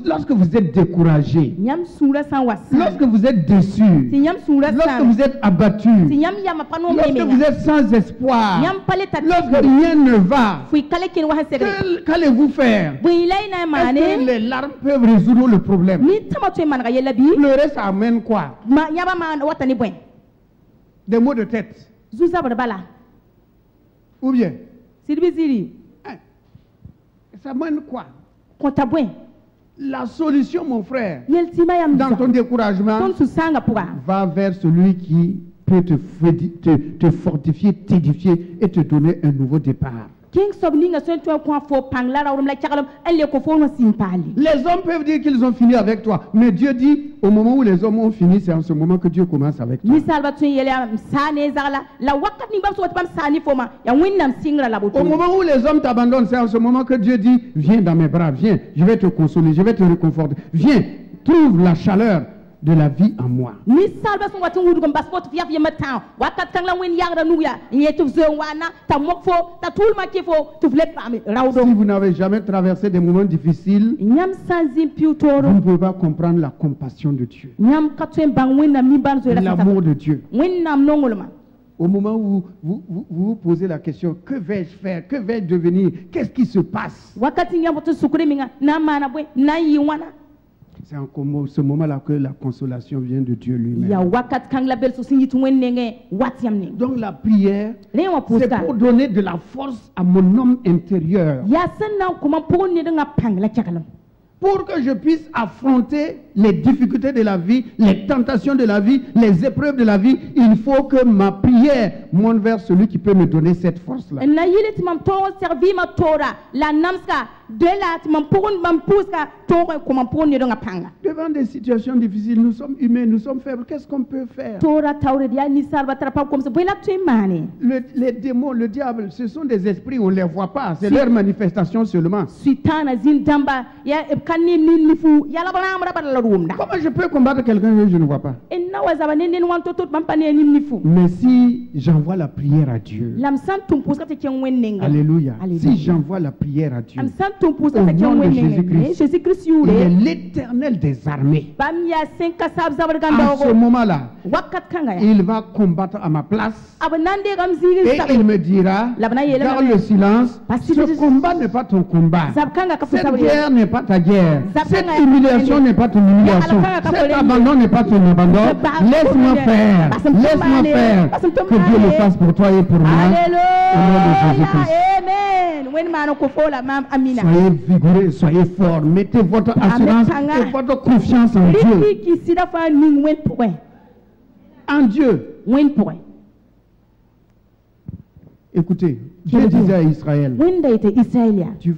Lorsque vous êtes découragé, nyam sura san wasa lorsque vous êtes déçu, si nyam sura lorsque san vous êtes abattu, si nyam yama pano lorsque meme vous êtes sans espoir, nyam pale ta lorsque rien ne va, fui kale kin wa segre qu'allez-vous faire? bu ilay na Est-ce que mane les larmes peuvent résoudre le problème? ni tamato man ga yela bi Pleurer, ça amène quoi? ma yaba ma wata ni bwen Des maux de tête. zuza bala Ou bien, sirbi ziri hein, ça amène quoi? konta bwen La solution, mon frère, yel tima yam dans ton découragement, ton su sanga puga va vers celui qui peut te fortifier, t'édifier et te donner un nouveau départ. king sob ni nga son to ko fo pang la rawum la chakalam elle ko fo no simpali Les hommes peuvent dire qu'ils ont fini avec toi, mais Dieu dit, au moment où les hommes ont fini, c'est en ce moment que Dieu commence avec toi. misal ba tun yele am sane zagala la wakat ni bam so bam sani foma ya winnam singra la botu Au moment où les hommes t'abandonnent, c'est en ce moment que Dieu dit, viens dans mes bras, viens, je vais te consoler, je vais te réconforter. Viens, trouve la chaleur de la vie en moi. misal ba so watun wudu gam passport fiaf yema tan wakat kan la win yagra nuya yetu wana ta mokfo ta tulma kifo tu flep rawdo Si vous n'avez jamais traversé des moments difficiles, nyam sanzim piutoro vous ne pouvez pas comprendre la compassion de Dieu, nyam katwen bang winnam ni ban zo la l'amour de Dieu. winnam nongolma Au moment où vous posez la question, que vais-je faire? Que vais-je devenir? Qu'est-ce qui se passe? wakati nyam to sukure minga na mana bwe na yi wana C'est en ce moment-là que la consolation vient de Dieu ya lui-même. wakat kan la bel so sinyi tu wennenge watiam ne Donc la prière, rewa c'est puska pour donner de la force à mon homme intérieur, ya sanna kuma pogon ne nga pang la chakalam pour que je puisse affronter les difficultés de la vie, les tentations de la vie, les épreuves de la vie. Il faut que ma prière monte vers celui qui peut me donner cette force-là. na yile ti mam to servi ma tora la namska de la ti mam pogon mam puska to kuma pogon ne nga panga Devant des situations difficiles, nous sommes humains, nous sommes faibles. Qu'est-ce qu'on peut faire? tora tawre dia ni salba trapa comme ça bela tu mane Les démons, le diable, ce sont des esprits, on ne les voit pas. C'est leur manifestation seulement. suitana zin damba ya kanni ni nifu ya la bana mara bala rumda Comment je peux combattre quelqu'un que je ne vois pas? enna wa zaba nen wanto tot mam pane ni nifu Mais si j'envoie la prière à Dieu, lam santum puska te ken wennenga alléluia, Alléluia. si j'envoie la prière à Dieu, am santum puska Au te nom ken de wennenga Jésus-Christ. Jésus Christ il est yule l'éternel des armées. bam ya senka sab zabar À ganda ce moment-là, wakat kanga ya il va combattre à ma place abanande gam zigi et il me dira, Labana yele dans labana. le silence, Parce que ce je- combat n'est pas ton combat. zab kanga ka Cette fusa guerre n'est pas ta guerre. Zap Cette kanga ya humiliation kapolende. n'est pas ton humiliation. Ya alakanga Cet kapolende. abandon n'est pas ton abandon. Zap ba- Laisse-moi kapolende. faire. Basam Laisse-moi tomale. faire. Basam Que Dieu le tomale. fasse pour toi et pour moi. Au nom de Alléluia. Jésus-Christ. Amen. Wen mano ko fola mam amina. Soyez vigoureux, soyez forts. Mettez votre assurance Tanga. et votre confiance en Dieu. Riki ki sida fa ning wen point. En Dieu. Wen point. Écoutez, Dieu disait à Israël, Wen da ite Israelia. tu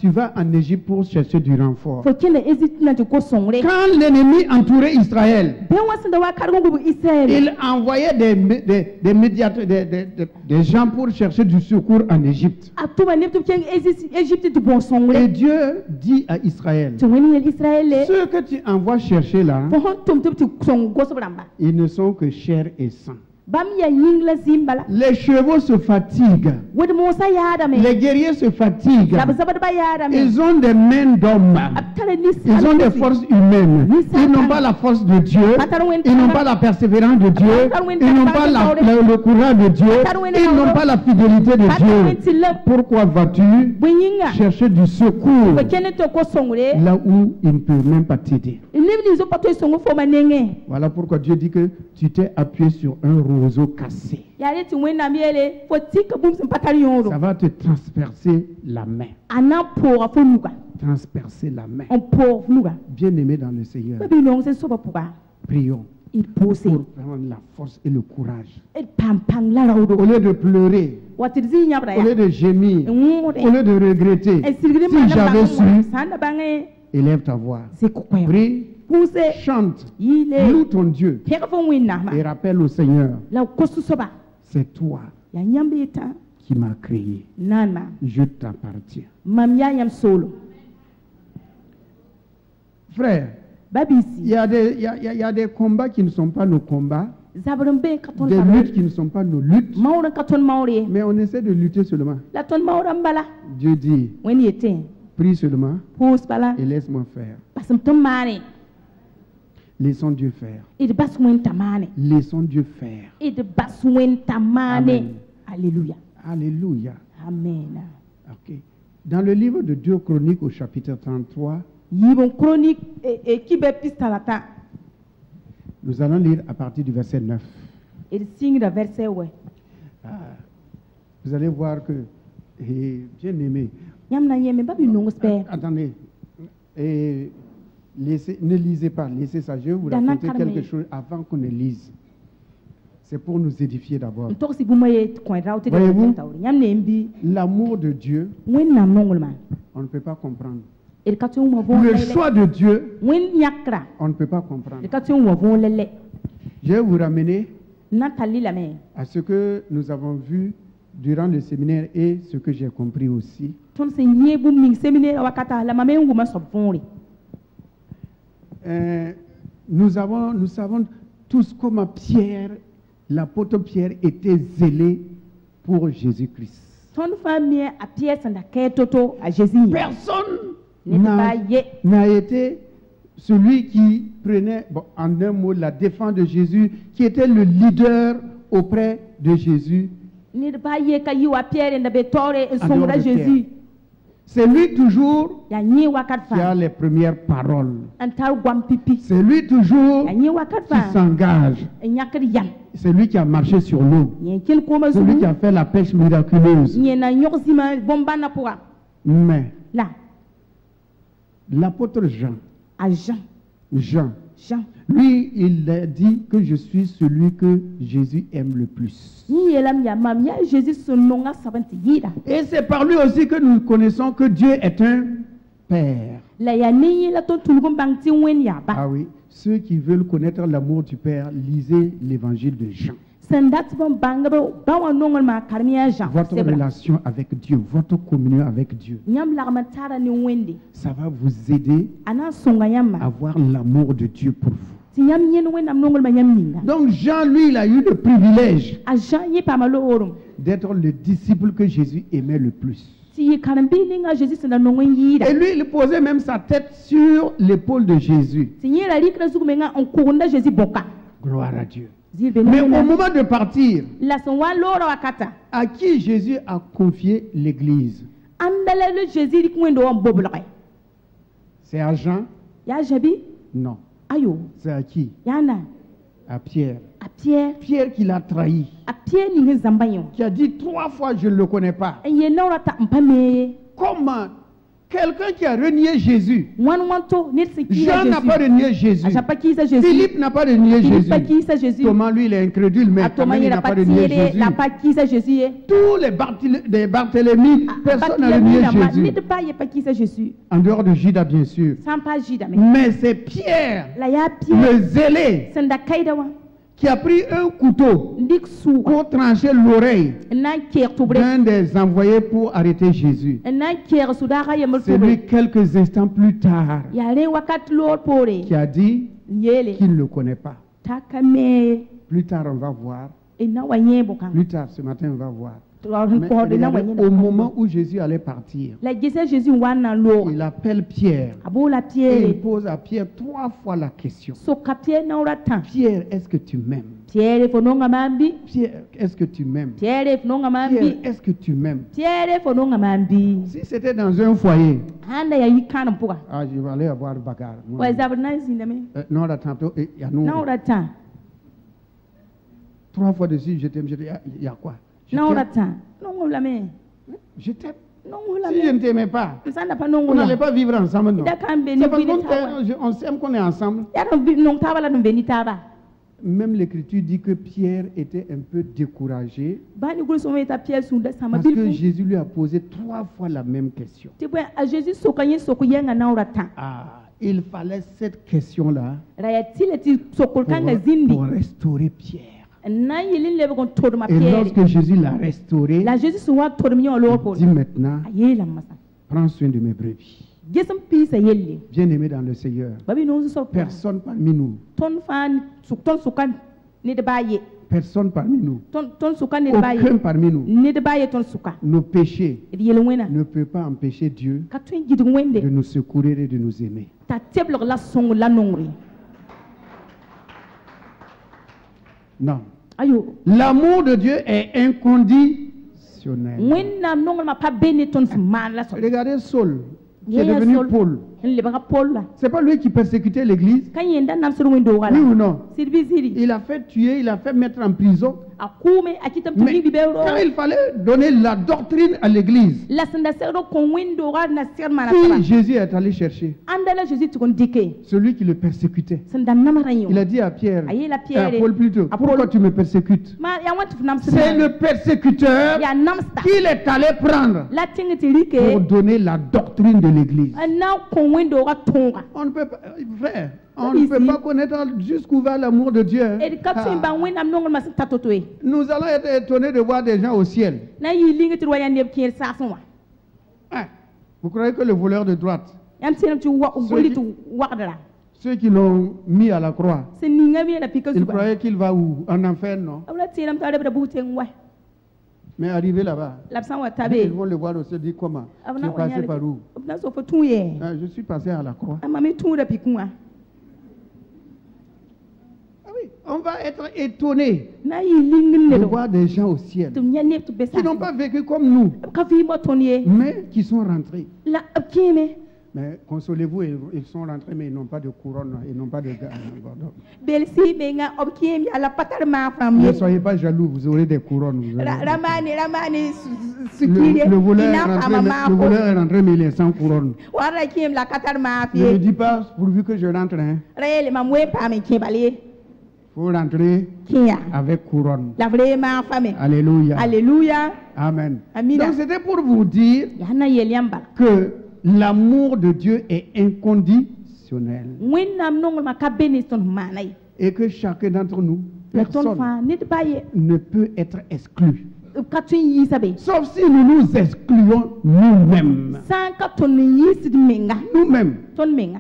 vas en Égypte pour chercher du renfort. Fo kende ezit na ko songre. Quand l'ennemi entourait Israël, Ben wasin da wa kargo bu Israel. il envoyait des médiateurs, des gens pour chercher du secours en Égypte. Atuma neptu ken ezit Egypte du bon Et songre. Dieu dit à Israël, To wen yel Israel. ceux que tu envoies chercher là, Fo hon tum tu song go sobramba. ils ne sont que chair et sang. Bam ya yingla zimbala. Les chevaux se fatiguent, Wad Musa ya da me. les guerriers se fatiguent. Zab zabar ba ya da me. Ils ont des mains d'hommes, Abtale ni ils ont des forces humaines. Ils n'ont pas la force de Dieu, ils n'ont pas la persévérance de Dieu, ils n'ont pas le courage de Dieu, ils n'ont pas la fidélité de Dieu. Pourquoi vas-tu Buyinga. chercher du secours Fo kene to ko songre. là où il ne peut même pas t'aider? Libni zo pato songo fo manenge. Voilà pourquoi Dieu dit que tu t'es appuyé sur un roseau cassé. Yale ti wena miele fo tika bum sim patari yoro. Ça va te transpercer la main. Ana pour fo nuga. Transpercer la main. On pour nuga. Bien-aimé dans le Seigneur, Babi non se soba puga. prions Il pose. pour prendre la force et le courage. El pam pam la raudo. Au lieu de pleurer, Watir zi nyabra au lieu ya. de gémir, Ngure. au lieu de regretter, El sirgri si mana j'avais su, sanda bange. élève ta voix. C'est quoi? Prie, Puse. chante, Il loue est. ton Dieu Kega fo wina ma. et rappelle au Seigneur, La kosu soba. c'est toi Ya nyambeta. qui m'as créé. Nan ma. Je t'appartiens. Mam ya yam solo. Frère, Babisi. il y a des combats qui ne sont pas nos combats. zabr n be ka tõnd Des zabr luttes qui ne sont pas nos luttes, maoor n ka tõnd maoor ye mais on essaie de lutter seulement. la tõnd maoor n bala Dieu dit, wẽnd yetẽ prie seulement pʋʋs bala et laisse-moi faire. bas m tɩ m maane Laissons Dieu faire. d bas wẽnd t'a maane Laissons Dieu faire. d bas wẽnd t'a maane Amen. alleluia Alléluia. amen Ok. Dans le livre de 2 Chroniques au chapitre 33, yɩɩb n chronique ki be pis talata nous allons lire à partir du verset 9. d sɩngda verset wɛ Vous allez voir que, bien aimé, yãmb na yẽme ba bɩ nongs pɛɛ attendez, et ne lisez pas, laissez ça. Je vais vous Dana raconter Carmen. quelque chose avant qu'on ne lise. C'est pour nous édifier d'abord. n togs bũmb ye tɩ kõ rao tɩ Voyez-vous? taoore yãmb ne n bɩ L'amour de Dieu, wẽnnaam nonglmã on ne peut pas comprendre. d ka tõe n wa võor Le lɛlɛ choix de Dieu, wẽnd yãkra on ne peut pas comprendre. d ka tõe n wa võor lɛlɛ Je vais vous ramener na tall lame à ce que nous avons vu durant le séminaire et ce que j'ai compris aussi. tõnd sẽn yẽ bũmb ning seminaira wakata la mam me n wʋma soab võore Nous savons tous comment Pierre, l'apôtre Pierre, était zélé pour Jésus-Christ. tõnd fãa mi a piyɛr sẽn da kɛɛ to-to a Jésus yẽ Personne ned baa ye n'a été celui qui prenait, bon, en un mot, la défense de Jésus, qui était le leader auprès de Jésus. ned baa ye ka yɩ wa piyɛr n da be taoore n En sõngda dehors de Jésus C'est lui toujours yaa yẽ wakat qui a fãa les premières paroles. n tar goam pipi C'est lui toujours yaa yẽ wakat qui fãa s'engage. n yãkd yam C'est lui qui a marché sur l'eau. yẽ kell kooma C'est lui zugu qui a fait la pêche miraculeuse. yẽ na yõg zĩma bõn-bãnã pʋga Mais la l'apôtre Jean, a Jean lui, il a dit que je suis celui que Jésus aime le plus. yẽ yeelame yaa mam yaa Jésus sẽn nonga soab n tɩ yɩɩda Et c'est par lui aussi que nous connaissons que Dieu est un Père. la yaa ne yẽ la tõnd tulg n bãng tɩ wẽnd yaa ba Ah oui, ceux qui veulent connaître l'amour du Père, lisez l'évangile de Jean. sẽn dat bõn bãngb ba wã nonglmã karem yaa Jean Votre sebra relation avec Dieu, votre communion avec Dieu, yãmb lagm n tara ne wẽnde ça va vous aider a na n sõnga à yãmba voir l'amour de Dieu pour vous. tɩ yãmb yẽnd wẽnnaam nonglmã yãmb ninga Donc Jean, lui, il a eu le privilège a Jean yẽ paama loorem d'être le disciple que Jésus aimait le plus. tɩ yɩ karen-biig ninga a Jésus sẽn da nong n yɩɩda Et lui, il posait même sa tête sur l'épaule de Jésus. tɩ yẽ ra rɩkra zug menga n kʋgenda Jésus bõka Gloire à Dieu. zɩɩr be Mais au ne moment de partir, la sẽn wa n loora wakata à qui Jésus a confié l'Église? ãnda la le Jésus rɩk wẽndo wã n boblge C'est à Jean? yaa Jabi Non. ayo C'est à qui? yaa na À Pierre. a Pierre Pierre qui l'a trahi, a Pierre ning n zãmba yẽ wã qui a dit 3 fois je ne le connais pas. n yel naoora t'a n pa mee ye Comment? Quelqu'un qui a renié Jésus. wãn wãn to ned sẽn kiisa Jean n'a pas Jésus renié Jésus. a Jean pa kiisa Jésus Philippe n'a pas renié Philippe Jésus. pa kiisa Jésus Thomas, lui, il est incrédule, mais a quand Thomas même, il yẽ n'a ra pas pa renié tɩɩde Jésus. la pa kiisa Jésus ye Tous les Barthélemy, personne n'a renié Jésus. ned pa ye pa kiisa Jésus En dehors de Judas, bien sûr. sã n pa zɩɩdame Mais c'est Pierre, la yaa Pierre le zélé, sẽn da kaɩda wã qui a pris un couteau n dɩk sʋʋga pour trancher l'oreille n na n keeg tʋbre d'un des envoyés pour arrêter Jésus. n na n keeg sʋdaaga yembr C'est tʋbre lui, quelques instants plus tard, yaa rẽ wakat loor poore qui a dit n yeele qu'il ne le connaît pas. t'a ka mee Plus tard, on va voir. n na wa yẽ bʋkãng Plus tard, ce matin, on va voir. n Mais kɔsd na wa regardez, au moment où Jésus allait partir, la gesa Jésus n wa n na n looga il appelle Pierre a boola et Pierre il pose à Pierre 3 fois la question. soka Pierre naoora tã Pierre, est-ce que tu m'aimes? Pierre fo nonga maam bɩ Pierre, est-ce que tu m'aimes? Pierre fo nonga maam Pierre, bɩ est-ce que tu m'aimes? Pierre fo nonga maam bɩ Si c'était dans un foyer, ãnda yaa yi kãnem pʋga ah, je vais aller avoir bagarre. Moi, wa zabr na n zĩndame non, là, tantôt, il y a nous. naoora tã 3 fois dessus, je t'aime. Je dis, il y a quoi? Je naoora t'aime. tã nong lame Je t'aime. nong Si je ne lame t'aimais pas, n sã n da pa nong on n'allait la pas vivre ensemble, non? da ka n be ne C'est parce buiide taaba qu'on s'aime qu'on est ensemble. yaa nong taaba la n be ni taaba Même l'Écriture dit que Pierre était un peu découragé baa ni gʋls sõma yeta Pierre sũnda sãma parce que bilfu Jésus lui a posé 3 fois la même question. tɩ bõe a Jésus soka yẽ sok yɛnga naoora tã Ah, il fallait cette question-là ra yaa tɩ la tɩ sokr kãnga zĩndi pour restaurer Pierre. n na n yel n lebg n todma Et Pierre lorsque Jésus l'a restauré, la Jésus sẽn wa todm yẽ wã loor il poore dit maintenant, a yeelame masã prends soin de mes brebis. ges n piisa yelle Bien-aimés dans le Seigneur, ba bɩ nong soab personne parmi nous tõnd fãa tõnd sʋka Ned ba ye. Personne parmi nous, Ton suka ned ba ye. aucun parmi nous, Ned ba ye ton suka. nos péchés Ed yel wena. ne peut pas empêcher Dieu Ka twin gid de wende. nous secourir et de nous aimer. Ta teblo la song la nongri. Non. Ayo. L'amour de Dieu est inconditionnel. Wena nongri ma pa bene ton man la so. Regardez Saul, qui est Yeah, devenu Saul. Paul. Le ba Paul la. C'est pas lui qui persécutait l'église, Kan yenda nam sur wendo oui wala. ou non? Sirbi siri. Il a fait tuer, il a fait mettre en prison. Akume akitam Mais tuli bibero. quand il fallait donner la doctrine à l'église, La senda serdo kon wendo ga na ser mana qui saba. Jésus est allé chercher? Andala Jésus tu kon dike. Celui qui le persécutait. Senda namara yo. Il a dit à Pierre, Aye la à Pierre. Paul plutôt, À pourquoi Paul. tu me persécutes? Ma ya want nam C'est le persécuteur ya namsta. qu'il est allé prendre La tingi like. pour donner la doctrine de l'église. Ana kon wendo ga tonga. On ne peut pas, frère, on Oui, ne peut si. pas connaître jusqu'où va l'amour de Dieu. E kapsin ba wena nongol mas tatotwe. Nous allons être étonnés de voir des gens au ciel. Na yi lingi tu waya neb kier sa son wa. Hein? Vous croyez que le voleur de droite, Yam tinam tu wa Ceux goli qui- tu waqdara. ceux qui l'ont mis à la croix, Se ninga mi la pika ils suba. croyaient qu'il va où? En enfer, non? Awla tinam ta de buteng wa. Mais arrivé là-bas, Lapsan wa ils tabe. vont le voir au ciel, dire comment? Tu Avna es passé par où? Na so fo tuye. Ah, je suis passé à la croix. Ama mi tu da pikwa. Ah oui, on va être étonnés Na yi lingin de ne do. voir des gens au ciel Tu nya neb tu besa. qui n'ont pas vécu comme nous, Ka fi mo tonye. mais qui sont rentrés. La abkime. Mais consolez-vous, ils sont rentrés, mais ils n'ont pas de couronne, ils n'ont pas de gars. Belsi benga obkime ya la patar ma fam Ne ye. soyez pas jaloux, vous aurez des couronnes. Vous aurez- Ramani sukire. Le voleur est Ina rentré, fama mais- ma le ko. voleur est rentré, mais il est sans couronne. Wara kim la katar ma Ne me fi. dis pas, pourvu que je rentre, hein. Rele ma mwe pa me kibali. Faut rentrer Kia. avec couronne. La vraie ma femme. Alléluia. Alléluia. Amen. Amina. Donc c'était pour vous dire Yana yeliamba. que l'amour de Dieu est inconditionnel Winnam nongol ma kabeni ton manai. et que chacun d'entre nous, La ton personne, fa nit baye. ne peut être exclu. Katun yi sabe. Sauf si nous nous excluons nous-mêmes. San katun yi sid menga. Nous-mêmes. Ton menga.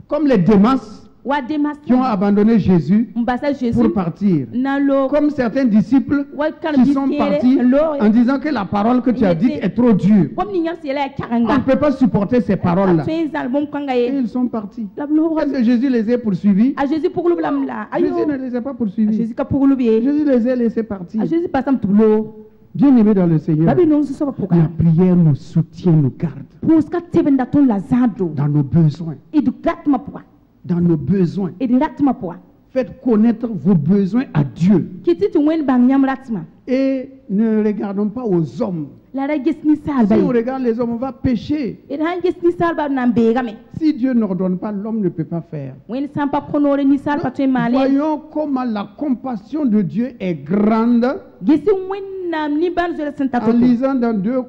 Comme les Démas Wa demas. qui ont abandonné Jésus Mbasa Jésus. pour partir. Nalo. Comme certains disciples Wa kan qui sont partis en disant que la parole que tu as dite est trop dure. Comme ni nyam sele On ne karanga. peut pas supporter ces paroles-là. Katun zal bom kanga Et ye. ils sont partis. La blo. Est-ce que Jésus les a poursuivis? A Jésus pour blam la. Ayo. Jésus ne les a pas poursuivis. Jésus ka pour lubi. Jésus les a laissés partir. A Jésus passam tublo. Bien-aimés dans le Seigneur, Babi non so la poka. prière nous soutient, nous garde Puska tebenda ton la zado. dans nos besoins. Edu gratma poa. Dans nos besoins. Edu ratma poa. Faites connaître vos besoins à Dieu. Kiti tu wen bang nyam ratma. Et ne regardons pas aux hommes. La ra gis ni sal Si on bay. regarde les hommes, on va pécher. Edu han gis ni sal ba nan begame. Si Dieu n'ordonne pas, l'homme ne peut pas faire. Wen sampa konore ni sal pa tu male. Voyons comment la compassion de Dieu est grande Gisi wen nam ni ban zere senta en to. lisant dans 2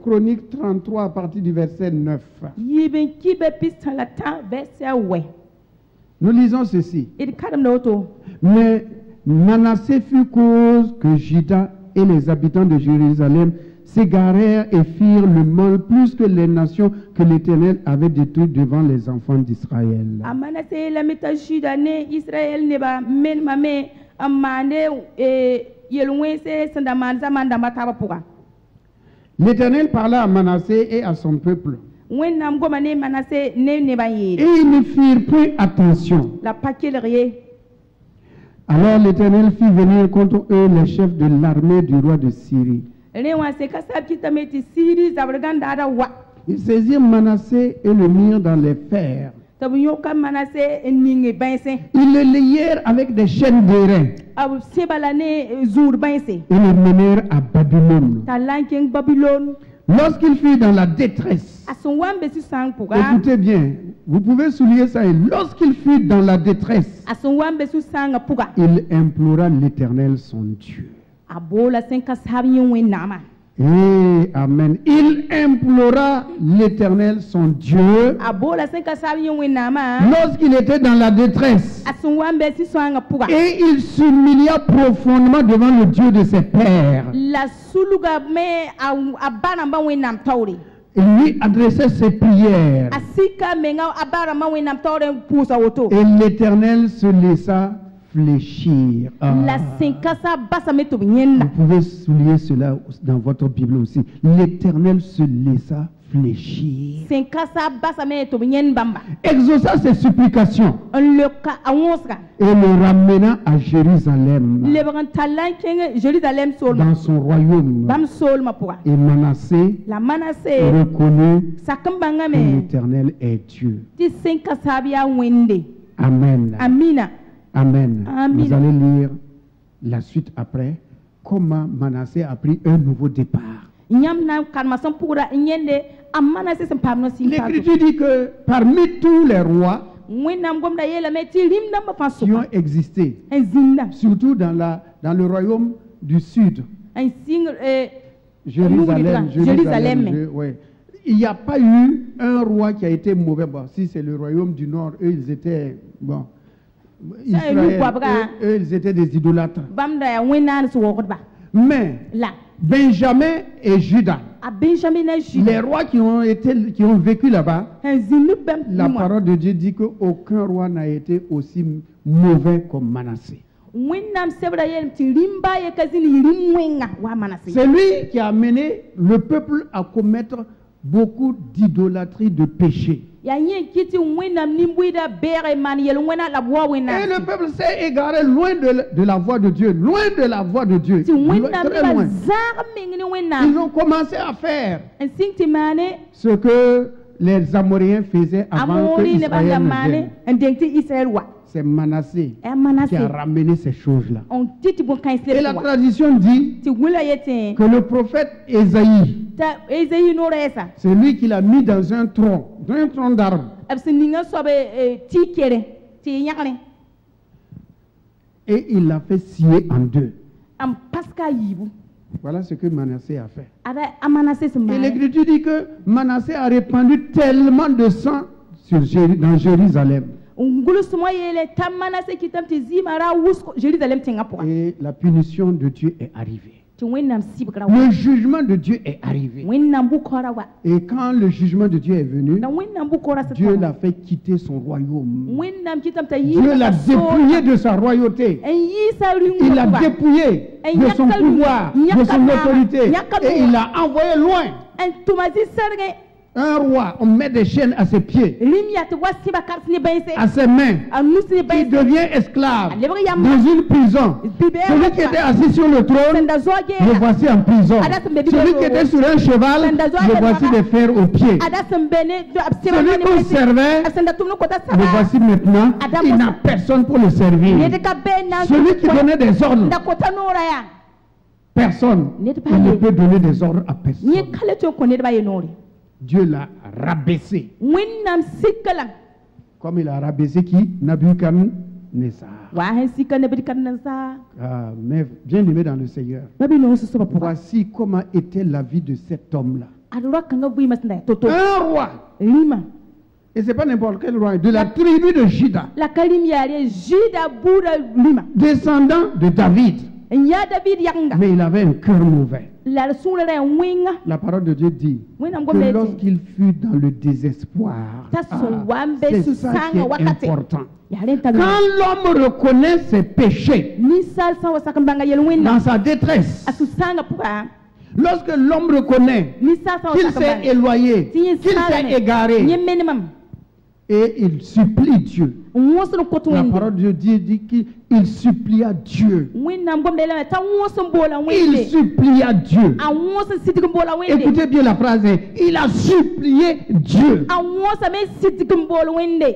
Chroniques 33 à partir du verset 9. Yiben kibe pista la ta verset we. Nous lisons ceci. Edu kadam na oto. Mais Manassé fut cause que Juda et les habitants de Jérusalem s'égarèrent et firent le mal plus que les nations que l'Éternel avait détruites devant les enfants d'Israël. Amana se la meta shida ne Israel ne ba men mame amane yelwe se sanda man zaman da mata ba puga. L'Éternel parla à Manassé et à son peuple. Wen nam goma ne manase ne ba Et yele. ils ne firent point attention. La paquet rien. Alors l'Éternel fit venir contre eux les chefs de l'armée du roi de Syrie. Rewa se kasab kita meti siri zabrgan da wa. Ils saisirent Manassé et le mirent dans les fers. Tabu yoka manase ninge bense. Ils le lièrent avec des chaînes d'airain Abu sebalane zur bense. et le menèrent à Babylone. Talanking Babylone. Lorsqu'il fut dans la détresse, Ason wambe su sang puga. écoutez bien, vous pouvez souligner ça, et lorsqu'il fut dans la détresse, Ason wambe su sang puga. il implora l'Éternel son Dieu. Abola sen kasabi wen nama. Et Amen. Il implora l'Éternel son Dieu Abola sen kasabi wen nama. lorsqu'il était dans la détresse. Ason wambe su sang puga. Et il s'humilia profondément devant le Dieu de ses pères. La suluga me abana ba wen nam tawri. Il lui adressait ses prières. Asika menga abara ma wen nam tawri pusa woto. Et l'Éternel se laissa fléchir. Ah. La senkasa basa me to nyenda. Vous pouvez souligner cela dans votre Bible aussi. L'Éternel se laissa fléchir. Senkasa basa me to bamba. Exauça ses supplications Le ka awonska. et le ramena à Jérusalem, Le brantalan kenge Jérusalem solma. dans son royaume. Bam solma pour. Et Manassé La manase reconnut sakambanga que me. l'Éternel est Dieu. Ti senkasa bia wende. Amen. Amina. Amen. Amen. Vous allez lire la suite après. Comment Manassé a pris un nouveau départ. Nyamna karmasan pura nyende amana se pamno sinka. L'Écriture dit que parmi tous les rois Wenam gomda yela me ti rimda ma qui faso. ont existé, Un zinda. surtout dans le royaume du sud, Un sing Jérusalem, Jérusalem. ouais. Il n'y a pas eu un roi qui a été mauvais. Bon, si c'est le royaume du nord, eux, ils étaient... Bon, Israël, eux, ils étaient des idolâtres. Bamda ya wenan so wokba. Mais La. Benjamin et Judas, A Benjamin na Juda. les rois qui ont vécu là-bas, Un zinu bam. la parole de Dieu dit qu'aucun roi n'a été aussi mauvais comme Manassé. Wenam sebra yel ti rimba ye kazini rimwenga wa manase. C'est lui qui a amené le peuple à commettre beaucoup d'idolâtrie, de péchés. Ya nye kiti wenam nimbuida bere man yel wena la boa wena. Et le peuple s'est égaré loin de la voie de Dieu, loin de la voie de Dieu, Ti wenam très loin. ba zarming ni Ils wenam. ont commencé à faire Un sing ti mane ce que les Amoréens faisaient avant que amori ne banda Israël ne mane vienne. un dengti Israël wa. C'est Manassé E manase. qui a ramené ces choses-là. On titi bon kan Et la slep wa. tradition dit Ti wula yete. que le prophète Ésaïe, Ta Ezeyi no resa. c'est lui qui l'a mis dans un tronc d'arbre. Absininga sobe ti kere. Ti yakne. Et il l'a fait scier en deux. Am paska yibu. Voilà ce que Manassé a fait. Ada amanase se Et mane. l'Écriture dit que Manassé a répandu tellement de sang dans Jérusalem. Ngulu suma yele tamanase kitam ti zimara wusko Jérusalem tinga pour. Et la punition de Dieu est arrivée. Ti wenam sibgra wa. Le jugement de Dieu est arrivé. Wenam bu kora wa. Et quand le jugement de Dieu est venu, Na wenam bu kora se. Dieu l'a fait quitter son royaume. Wenam kitam ta yi. Dieu l'a dépouillé de sa royauté. En yi sa ringu. Il l'a dépouillé de son pouvoir, de son autorité. Et il l'a envoyé loin. En tumazi serge. Un roi, on met des chaînes à ses pieds, Limia te wasi ba karsni bense. à ses mains. Anusni Il bense. devient esclave Alebra dans une prison. Bibera. Celui qui était assis sur le trône, Senda zoge. le voici en prison. Celui qui était sur un cheval, le voici des fers aux pieds. Ada sembene do absema Celui qu'on servait, Asenda tumno kota le saba. voici maintenant. Il n'a personne pour le servir. Yede ka bena. Celui qui donnait des ordres, Da kota nora ya. personne. Il ne peut donner des ordres à personne. Ni kale to ko ne ba yenori. Dieu l'a rabaissé. Winnam sikala. Comme il a rabaissé qui? Nabuchodonosor. Wa hen sikana bi kan sa. Ah, mais bien aimé dans le Seigneur. Babi no so ba pour. Voici comment était la vie de cet homme-là. Adro kanga bui masna toto. Un roi. Lima. Et ce n'est pas n'importe quel roi. De la tribu de Juda. La kalimiare Juda bura lima. Descendant de David. Nya David yanga. Mais il avait un cœur mauvais. La sura re winga. La parole de Dieu dit Winam que gombe. lorsqu'il fut dans le désespoir, c'est ça qui est important. Yare ta. Quand l'homme reconnaît ses péchés Ni sal sa wasaka mbanga yel winna. dans sa détresse, Asusanga puka. lorsque l'homme reconnaît Ni sal sa qu'il wasaka s'est mbanga. éloigné, qu'il s'est égaré, Ni minimum. et il supplie Dieu. Wosu no kotu La wende. parole de Dieu dit qu'il supplia Dieu. Winnam gombe la ta wosu mbola Il wende. supplia Dieu. A wosu sitik mbola wende. Écoutez bien la phrase. Il a supplié Dieu A wosu me sitik mbola wende.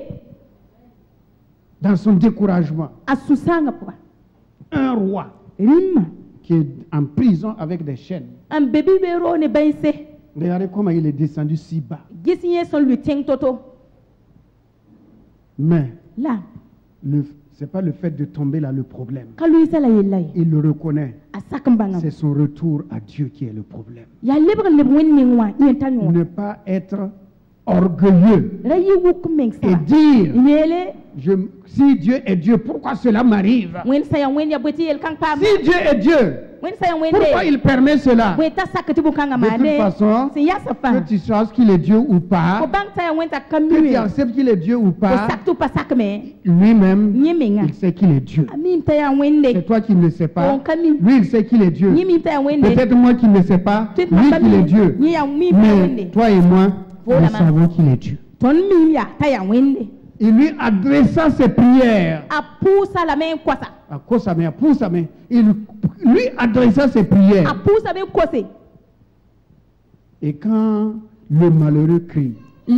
dans son découragement. Asusanga puka. Un roi Rima. qui est en prison avec des chaînes. An bebi bero ne bense. Regardez comment il est descendu si bas. Gisinye son le teng toto. Mais La. ce n'est pas le fait de tomber là le problème. Kalu isa la yelay. Il le reconnaît. Asaka mbanga. C'est son retour à Dieu qui est le problème. Ya lebre le wenni wa. Yentanyo. Ne pas être orgueilleux La yi wuk mengsa. et dire Yele. si Dieu est Dieu, pourquoi cela m'arrive? Wen saya wen ya bweti yel kang pam. Si Dieu est Dieu, Pourquoi il permet cela? De toute façon, que tu saches qu'il est Dieu ou pas, que tu acceptes qu'il est Dieu ou pas, lui-même, il sait qu'il est Dieu. C'est toi qui ne le sais pas. Lui, il sait qu'il est Dieu. Peut-être moi qui ne le sais pas, lui qu'il est Dieu. Mais toi et moi, nous savons qu'il est Dieu. Il lui adressa ses prières. Il lui adressa ses prières. Et quand le malheureux crie, on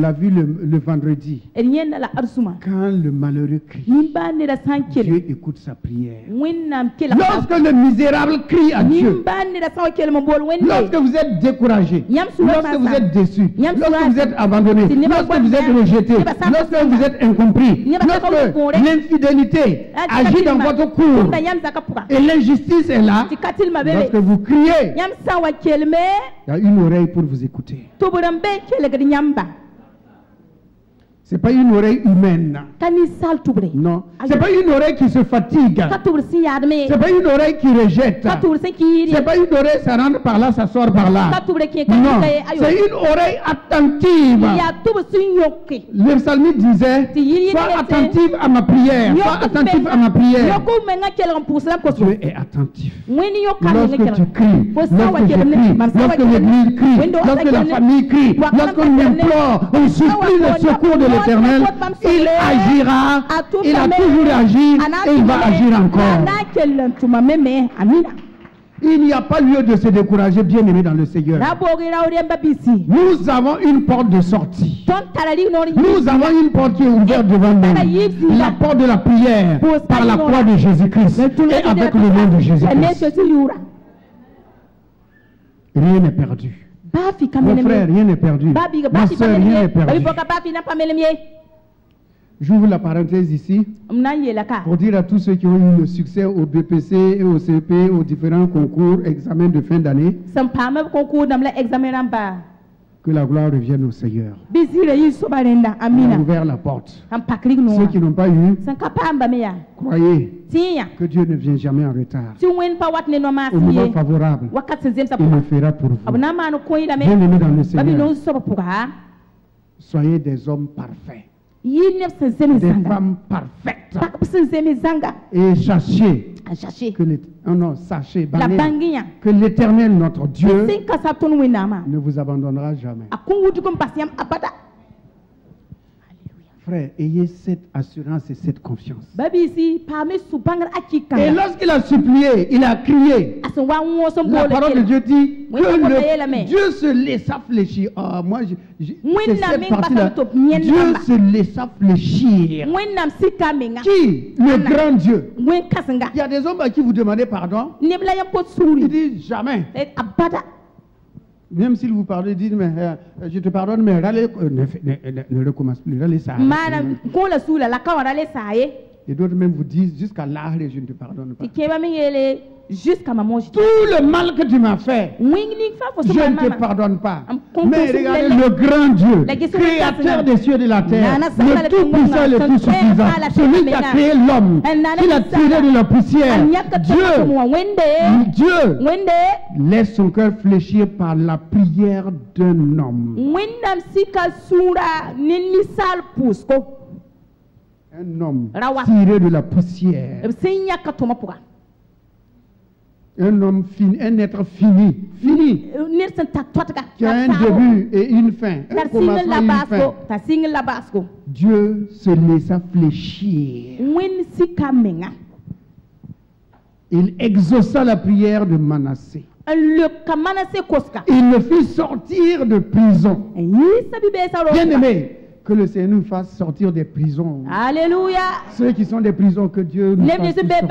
l'a vu le vendredi. Quand le malheureux crie, Dieu écoute sa prière. Lorsque le misérable crie à Dieu, lorsque vous êtes découragé, lorsque vous êtes déçu, lorsque vous êtes abandonné, lorsque vous êtes rejeté, lorsque vous êtes incompris, lorsque l'infidélité agit dans votre cour et l'injustice est là, lorsque vous criez, il y a une oreille pour vous écouter. C'est pas une oreille humaine. Non. C'est pas une oreille qui se fatigue. C'est pas une oreille qui rejette. C'est pas une oreille, ça rentre par là, ça sort par là. Non. C'est une oreille attentive. Le psalmiste disait, sois attentive à ma prière. Sois attentif à ma prière. Dieu est attentif. Lorsque tu cries, lorsque je crie, lorsque l'église crie, lorsque la famille crie, lorsqu'on implore, on supplie le secours de l'Éternel, il agira, il a toujours agi et il va agir encore. Il n'y a pas lieu de se décourager, bien-aimé dans le Seigneur. Nous avons une porte de sortie. Nous avons une porte qui est ouverte devant nous. La porte de la prière par la croix de Jésus-Christ et avec le nom de Jésus-Christ. Rien n'est perdu. Mon frère, rien n'est perdu. Ma soeur, rien n'est perdu. J'ouvre la parenthèse ici pour dire à tous ceux qui ont eu le succès au BPC et au CP, aux différents concours, examens de fin d'année, que la gloire revienne au Seigneur. On a ouvert la porte. Ceux qui n'ont pas eu, croyez que Dieu ne vient jamais en retard. Au moment favorable, il le fera pour vous. Bien-aimés dans le Seigneur, soyez des hommes parfaits, des femmes parfaites, et sachez que l'Éternel, notre Dieu, ne vous abandonnera jamais. Frère, ayez cette assurance et cette confiance. Et lorsqu'il a supplié, il a crié, la parole de Dieu dit que Dieu se laissa fléchir. Oh, moi, c'est cette partie-là. Dieu se laissa fléchir. Qui? Le grand Dieu. Il y a des hommes à qui vous demandez pardon. Ils disent jamais. Même s'il vous parle, dites, mais je te pardonne, mais ne recommence plus. Et d'autres même vous disent, jusqu'à là, je ne te pardonne pas. Tout le mal que tu m'as fait, je ne te pardonne pas. Mais regardez le grand Dieu, créateur des cieux et de la terre, le tout-puissant et le tout-suffisant, celui qui a créé l'homme, qui l'a tiré de la poussière. Dieu laisse son cœur fléchir par la prière d'un homme. Un homme tiré de la poussière. Un homme fini, un être fini, qui a un début et une fin, un commencement et une fin. Dieu se laissa fléchir. Il exauça la prière de Manassé. Il le fit sortir de prison. Bien aimé, que le Seigneur nous fasse sortir des prisons. Alléluia. Ceux qui sont des prisons, que Dieu nous fasse sortir.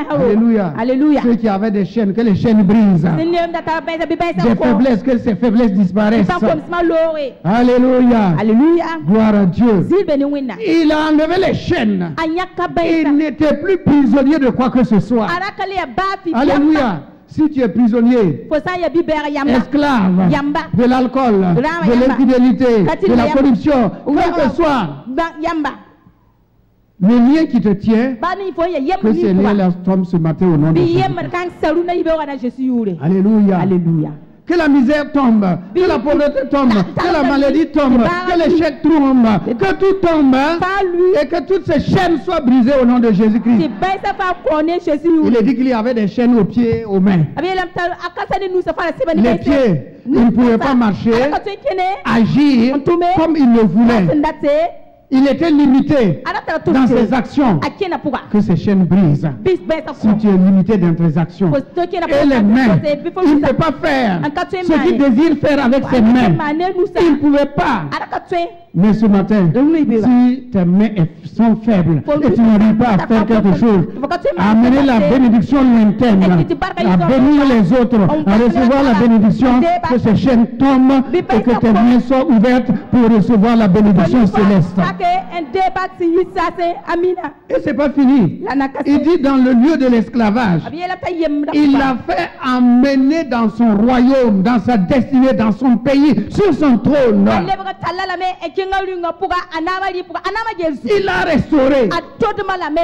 Alléluia. Alléluia. Ceux qui avaient des chaînes, que les chaînes brisent. Des faiblesses, que ces faiblesses disparaissent. Alléluia. Alléluia. Gloire à Dieu. Il a enlevé les chaînes. Il n'était plus prisonnier de quoi que ce soit. Alléluia. Si tu es prisonnier, esclave de l'alcool, de l'infidélité, de la corruption, quel que soit, Le lien qui te tient, Bani fo ya yem que ces ni liens-là tombent ce matin au nom de Bi Jésus. yem kan salu na ibe wana Jésus yure. Alléluia. Alléluia. Que la misère tombe, que la pauvreté tombe, que la maladie tombe, que l'échec tombe, que tout tombe, et que toutes ces chaînes soient brisées au nom de Jésus-Christ. Ti ben sa fa connaît Jésus Il yure. est dit qu'il y avait des chaînes aux pieds, aux mains. Abi lam ta akasa ni nous sa fa la seba ni. Les pieds, ils ne pouvaient pas marcher, agir comme ils le voulaient. Il était limité dans ses actions. Que ces chaînes brisent. Si tu es limité dans tes actions. Et les mains, il ne peut pas faire ce qu'il désire faire avec ses mains. Il ne pouvait pas. Mais ce matin, si tes mains sont faibles et tu n'arrives pas à faire quelque chose, à amener la bénédiction lointaine, à bénir les autres, à recevoir la bénédiction, que ces chaînes tombent et que tes mains soient ouvertes pour recevoir la bénédiction céleste. Et c'est pas fini. Il dit dans le lieu de l'esclavage, il l'a fait emmener dans son royaume, dans sa destinée, dans son pays, sur son trône. Il a restauré.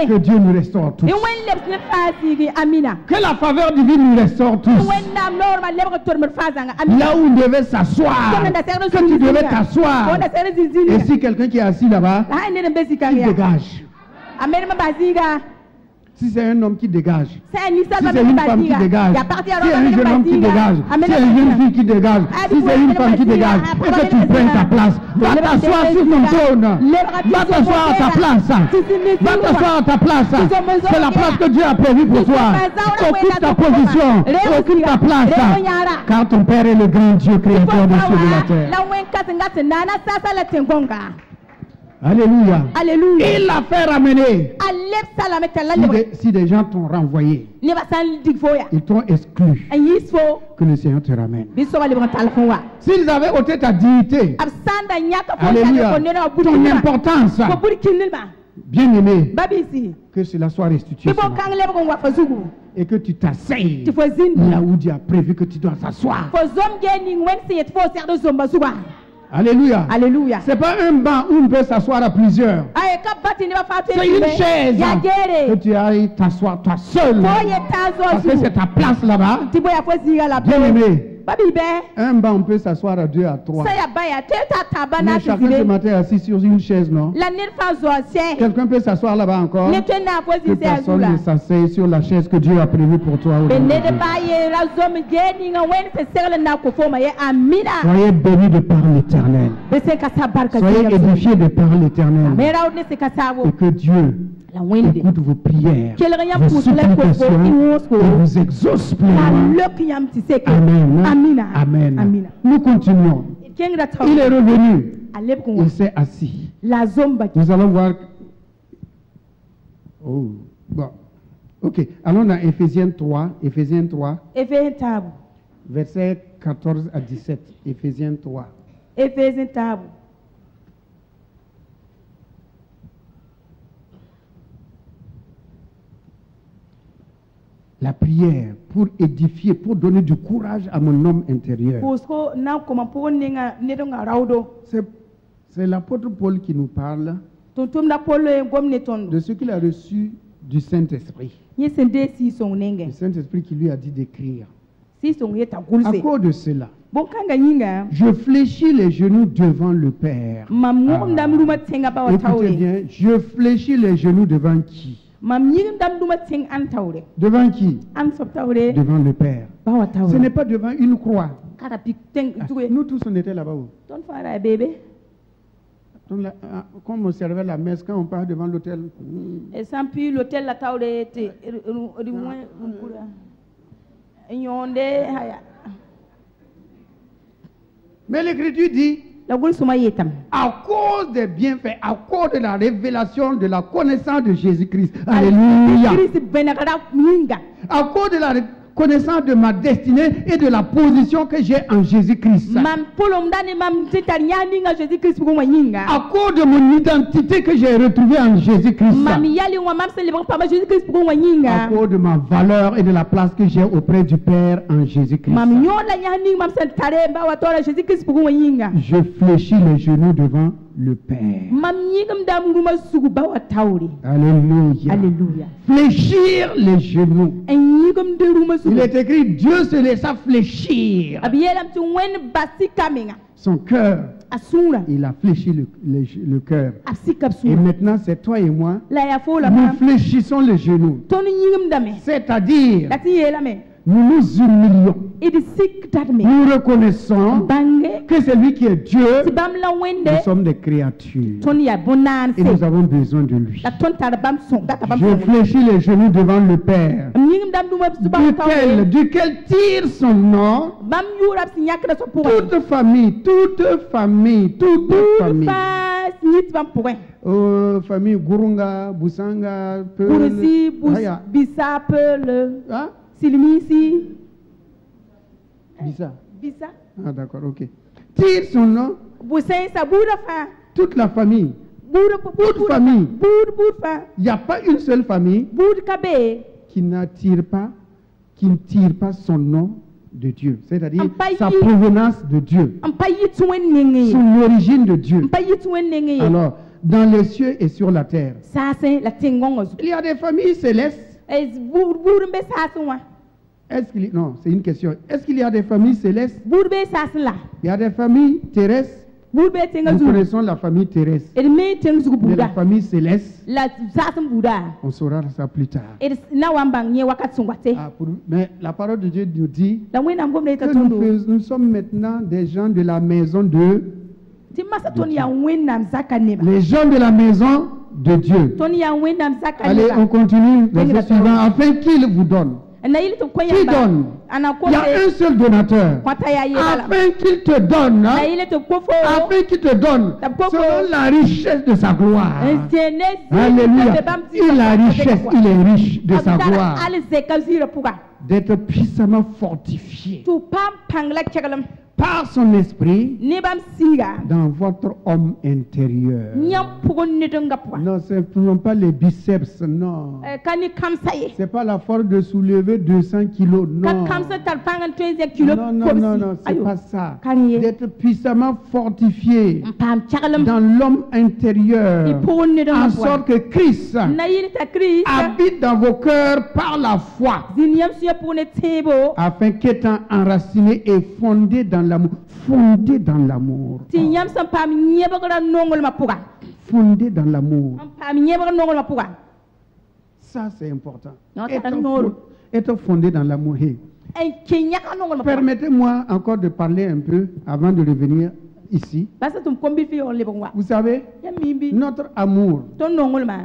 Que Dieu nous restaure tous. Que la faveur divine nous restaure tous. Là où on devait s'asseoir, que tu devais t'asseoir. Et si quelqu'un qui est assis là-bas, il dégage. Si c'est un homme qui dégage, si c'est une femme qui dégage, si c'est un jeune homme qui dégage, si c'est une jeune fille qui dégage, si c'est une femme qui dégage, et que tu prennes ta place, va t'asseoir sur ton trône, va t'asseoir à ta place, va t'asseoir à ta place, c'est la place que Dieu a prévue pour toi. Occupe ta position, occupe ta place, car ton Père est le grand Dieu créateur des cieux et de la terre. Alléluia. Alléluia. Il l'a fait ramener. Si des gens t'ont renvoyé, ils t'ont exclu, que le Seigneur te ramène. S'ils avaient ôté ta dignité, alléluia, ton importance, bien aimé, que cela soit restitué. Et que tu t'asseyes là où Dieu a prévu que tu dois s'asseoir. Alléluia. Alléluia. C'est pas un banc où on peut s'asseoir à plusieurs. C'est une chaise que tu ailles t'asseoir toi seul. Parce que c'est ta place là-bas. Bien aimé. Un banc, on peut s'asseoir à 2 à 3. Mais chacun ce matin est assis sur une chaise, non? Quelqu'un peut s'asseoir là-bas encore. Que personne ne s'asseye sur la chaise que Dieu a prévue pour toi. Soyez bénis de par l'Éternel. Soyez édifiés de par l'Éternel. Et que Dieu écoute vos prières, vos supplications et vous exauce pleinement. Amen. Amen. Nous continuons. Il est revenu. Il s'est assis. Nous allons voir. Oh, bon. Ok. Allons dans Éphésiens 3. Éphésiens 3. Versets 14 à 17. Éphésiens 3. La prière pour édifier, pour donner du courage à mon homme intérieur. C'est l'apôtre Paul qui nous parle de ce qu'il a reçu du Saint-Esprit. Le Saint-Esprit qui lui a dit d'écrire. À cause de cela, je fléchis les genoux devant le Père. Écoutez bien, je fléchis les genoux devant qui? Devant qui? Devant le Père. Ce n'est pas devant une croix. Nous tous on était là-bas. Comme on servait la messe quand on part devant l'autel. Mais l'Écriture dit, à cause des bienfaits, à cause de la révélation de la connaissance de Jésus-Christ. Alléluia. À cause de la connaissance de ma destinée et de la position que j'ai en Jésus-Christ. À cause de mon identité que j'ai retrouvée en Jésus-Christ. À cause de ma valeur et de la place que j'ai auprès du Père en Jésus-Christ. Je fléchis les genoux devant le Père. Mam yigam dam nguma sugu ba wa tawri. Alléluia. Alléluia. Fléchir les genoux. En yigam de ruma sugu. Il est écrit, Dieu se laissa fléchir Abiyelam tu wen basi kamenga. son cœur. Asura. Il a fléchi le cœur. Asikap Et sura. maintenant, c'est toi et moi. La ya fo la Nous mam. fléchissons les genoux. Ton yigam dame. C'est-à-dire, Dati yela me. nous nous humilions. Idi sik dat me. Nous reconnaissons Bange. que c'est lui qui est Dieu. Sibam la wende. Nous sommes des créatures. Ton ya bonan Et se. nous avons besoin de lui. La ton tar bam son. Data bam Je son. fléchis les genoux devant le Père. Yigam dam duma suba wa tawri. Duquel tire son nom Bam yurap si nyakra so pour. toute famille. Pas nit bam pour. Oh, famille Gurunga, Busanga, Peul. Burisi, Aya. Bisa, Peul, Hein? Silmisi, Bisa. Bisa. Ah, d'accord, ok. Tire son nom, Busen sa boura fa. toute la famille. Toute famille. Bour fa. Il n'y a pas une seule famille Bour kabe. qui ne tire pas son nom de Dieu. C'est-à-dire Ampa sa yi- provenance de Dieu, Ampa yitwen nenge. son origine de Dieu. Ampa yitwen nenge. Alors, dans les cieux et sur la terre, Sa se la tingongo. il y a des familles célestes. Es bour mbe sa se wa. Non, c'est une question. Est-ce qu'il y a des familles célestes? Bour be sa se la. Il y a des familles terrestres. Bour be tenga Nous zu. connaissons la famille terrestre. Et me tenga zu Mais la buda. famille céleste, La sa se buda. on saura ça plus tard. Et na wambang nye wakat sungwate. Mais la parole de Dieu nous dit La wena ngomle ta que tondo. nous sommes maintenant des gens de la maison de... Ti masa ton ya wena zaka neba. Les gens de la maison de Dieu. Ton ya wena zaka Allez, neba. on continue. Verset suivant. Afin qu'il vous donne. Na yili to koya Qui ba. donne? Ana Il y a un seul donateur. kwata ya yela. Afin qu'il te donne. Na Hein? yili to kofo. Afin qu'il te donne. D'accord. Selon la richesse de sa gloire. Tiene. Alléluia. Il a richesse, il est riche de sa gloire. Al zeka zira puga. D'être puissamment fortifié Tu pam pangla chagalam. par son esprit Ni bam siga. dans votre homme intérieur. Nyam pugo nidunga puga. Non, ce ne sont pas les biceps, non. Kani kamsaye. Ce n'est pas la force de soulever 200 kilos, Ka non. kamsa tal pangan 13 kilo. Non, non, non, non, c'est pas ça. Kanye. D'être puissamment fortifié Pam chagalam. dans l'homme intérieur, I pugo nidunga en puga. sorte que Christ Na yili ta Christ. habite dans vos cœurs par la foi, Zinyam suya pugo ne tebo. afin qu'étant enraciné et fondé dans l'amour, fondé dans l'amour, Ti nyam sam pam nyebagra nongol ma puga. fondé dans l'amour. Pam nyebagra nongol ma puga. Ça, c'est important. Non, Être, t'as non. être fondé dans l'amour. Hey, En kenyaka nongol ma puga. permettez-moi encore de parler un peu avant de revenir ici. Basa tum kombi fi on lebongwa. Vous savez, Ya mimbi. notre amour, Ton nongol ma.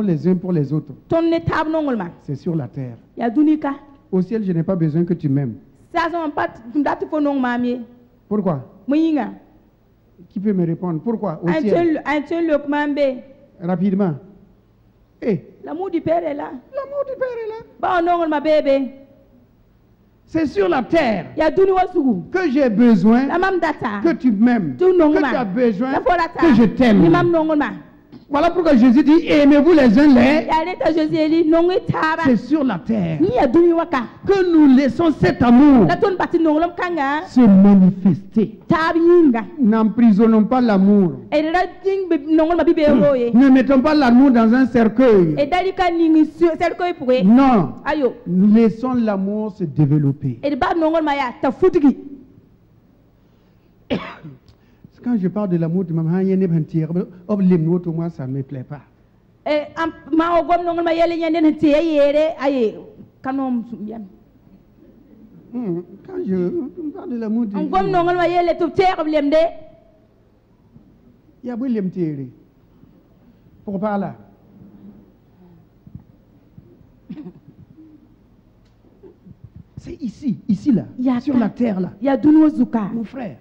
les uns pour les autres, Ton ne tab nongol ma. c'est sur la terre. Ya dunika. Au ciel, je n'ai pas besoin que tu m'aimes. Sa son pat ndatu fo nong mami. Pourquoi? Muyinga. Qui peut me répondre? Pourquoi? Au ciel. Antel lok mambe. Rapidement. Eh, L'amour du père est là. l'amour du Père est là. Ba nongol ma bébé. C'est sur la terre Ya duni wasugu. que j'ai besoin La mam data. que tu m'aimes. Tu nongol Que ma. tu as besoin La folata. que je t'aime. Ni mam nongol ma. Voilà pourquoi Jésus dit, aimez-vous les uns les. Ya leta Jésus li nongi taba. C'est sur la terre Ni ya duni waka. que nous laissons cet amour La ton bati nongolom kanga. se manifester. Tab yinga. N'emprisonnons pas l'amour. E da ding nongol ma bibe roye. Ne mettons pas l'amour dans un cercueil. E dalika ningi sel koy poué. Non. Ayo. Laissons l'amour se développer. E ba nongol ma ya ta futigi. Quand je parle de l'amour de maman, moi, ça ne me plaît pas. E am ma ogom nongol ma yele nyande te yere aye kanom yam. Quand je parle de l'amour de Am gom nongol ma yele to terre lemde. il y a beaucoup de pour par là. C'est ici là, Ya sur ka. la terre là. Ya dunu zuka. Mon frère,